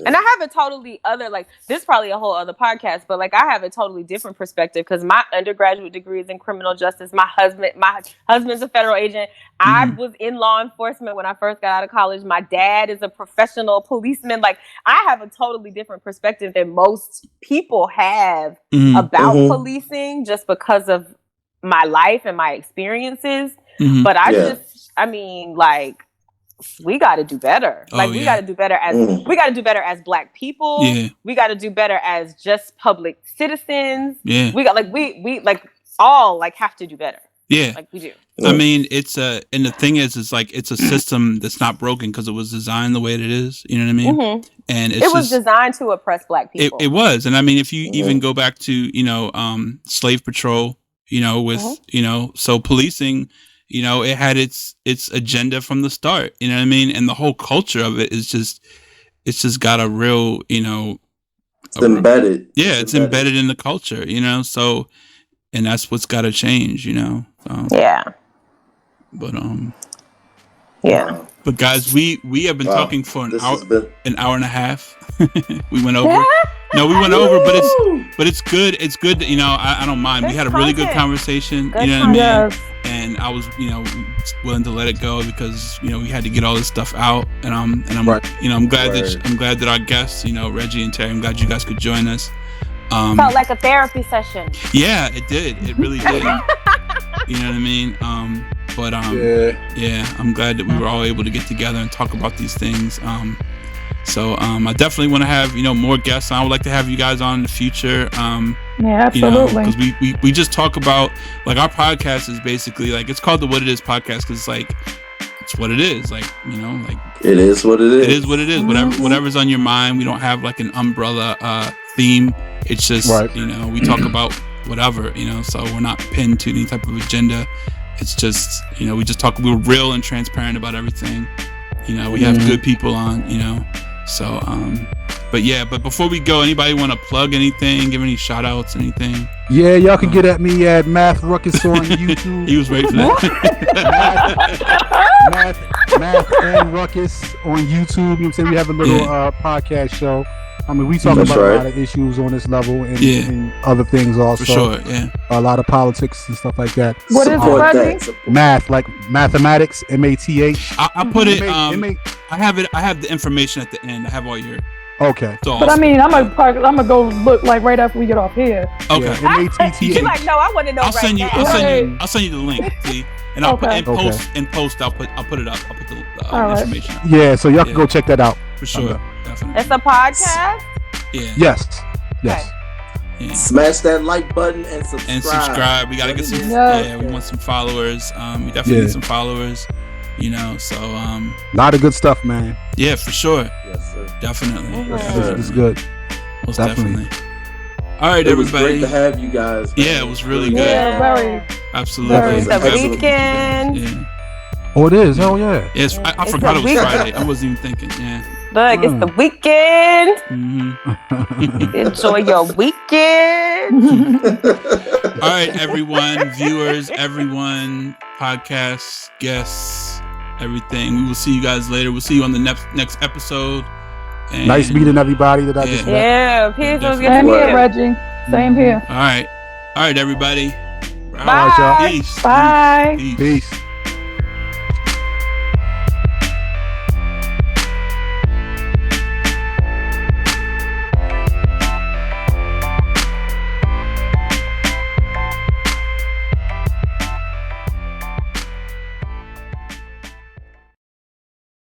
And I have a totally other, like, this is probably a whole other podcast, but like I have a totally different perspective because my undergraduate degree is in criminal justice. My husband's a federal agent. I was in law enforcement when I first got out of college. My dad is a professional policeman. Like, I have a totally different perspective than most people have about policing just because of my life and my experiences. But I mean, like, we got to do better. Like, we got to do better as we got to do better as Black people. We got to do better as just public citizens. We got we like all like have to do better. Like we do. I mean, it's and the thing is like it's a system that's not broken because it was designed the way that it is. You know what I mean? And it was designed to oppress Black people. It was, and I mean, if you even go back to slave patrol, with so policing. It had its agenda from the start, you know what I mean? And the whole culture of it is it's just got a real, it's embedded. It's embedded in the culture, so, and that's what's got to change, so. But guys, we have been talking for an hour and a half. We went over. No, we went over, but it's good. It's good. I don't mind. We had a really good conversation. You know what I mean? And I was, willing to let it go because we had to get all this stuff out. And I'm glad that our guests, Reggie and Terry, I'm glad you guys could join us. Felt like a therapy session. Yeah, it did. It really did. You know what I mean? But I'm glad that we were all able to get together and talk about these things. So I definitely want to have more guests. I would like to have you guys on in the future. Absolutely. Because we just talk about, like, our podcast is basically like, it's called the What It Is podcast because it's like it's what it is. Like like it is what it is. It is what it is. Whatever's on your mind. We don't have like an umbrella theme. It's just we talk about whatever. So we're not pinned to any type of agenda. It's just we just talk. We're real and transparent about everything. We have good people on. So, but before we go, anybody want to plug anything, give any shout outs, anything? Yeah, y'all can get at me at Math Ruckus on YouTube. He was waiting for that. Math and Ruckus on YouTube. You know what I'm saying? We have a little podcast show. I mean, we talk about a lot of issues on this level and other things also. For sure, a lot of politics and stuff like that. What is it? Math, like mathematics, MATH. I put it. I have the information at the end. I have all your. Okay. But I mean, I'm gonna go look like right after we get off here. Okay. MATTH. You're like, no, I want to know. I'll send you the link. See? And I'll put I'll put it up. I'll put the information up. Yeah, so y'all can go check that out. For sure. Definitely. It's a podcast? Yeah. Yes. Okay. Yeah. Smash that like button and subscribe. We gotta get some. We want some followers. We definitely need some followers. So a lot of good stuff, man. Yeah, for sure. Yes, sir. Definitely. It's good. Most definitely. All right, it was everybody. Great to have you guys. Man. Yeah, it was really good. Yeah, very. Absolutely. It's the weekend. Yeah. Oh, it is. Oh, yeah. Yes, I forgot it was Friday. I wasn't even thinking. Yeah. Look, it's the weekend. Enjoy your weekend. All right, everyone, viewers, everyone, podcasts, guests, everything. We will see you guys later. We'll see you on the next episode. And nice meeting everybody that I just met. Yeah, peace. Same here, Reggie. Same here. All right, everybody. Bye. Peace. Bye. Peace. Peace.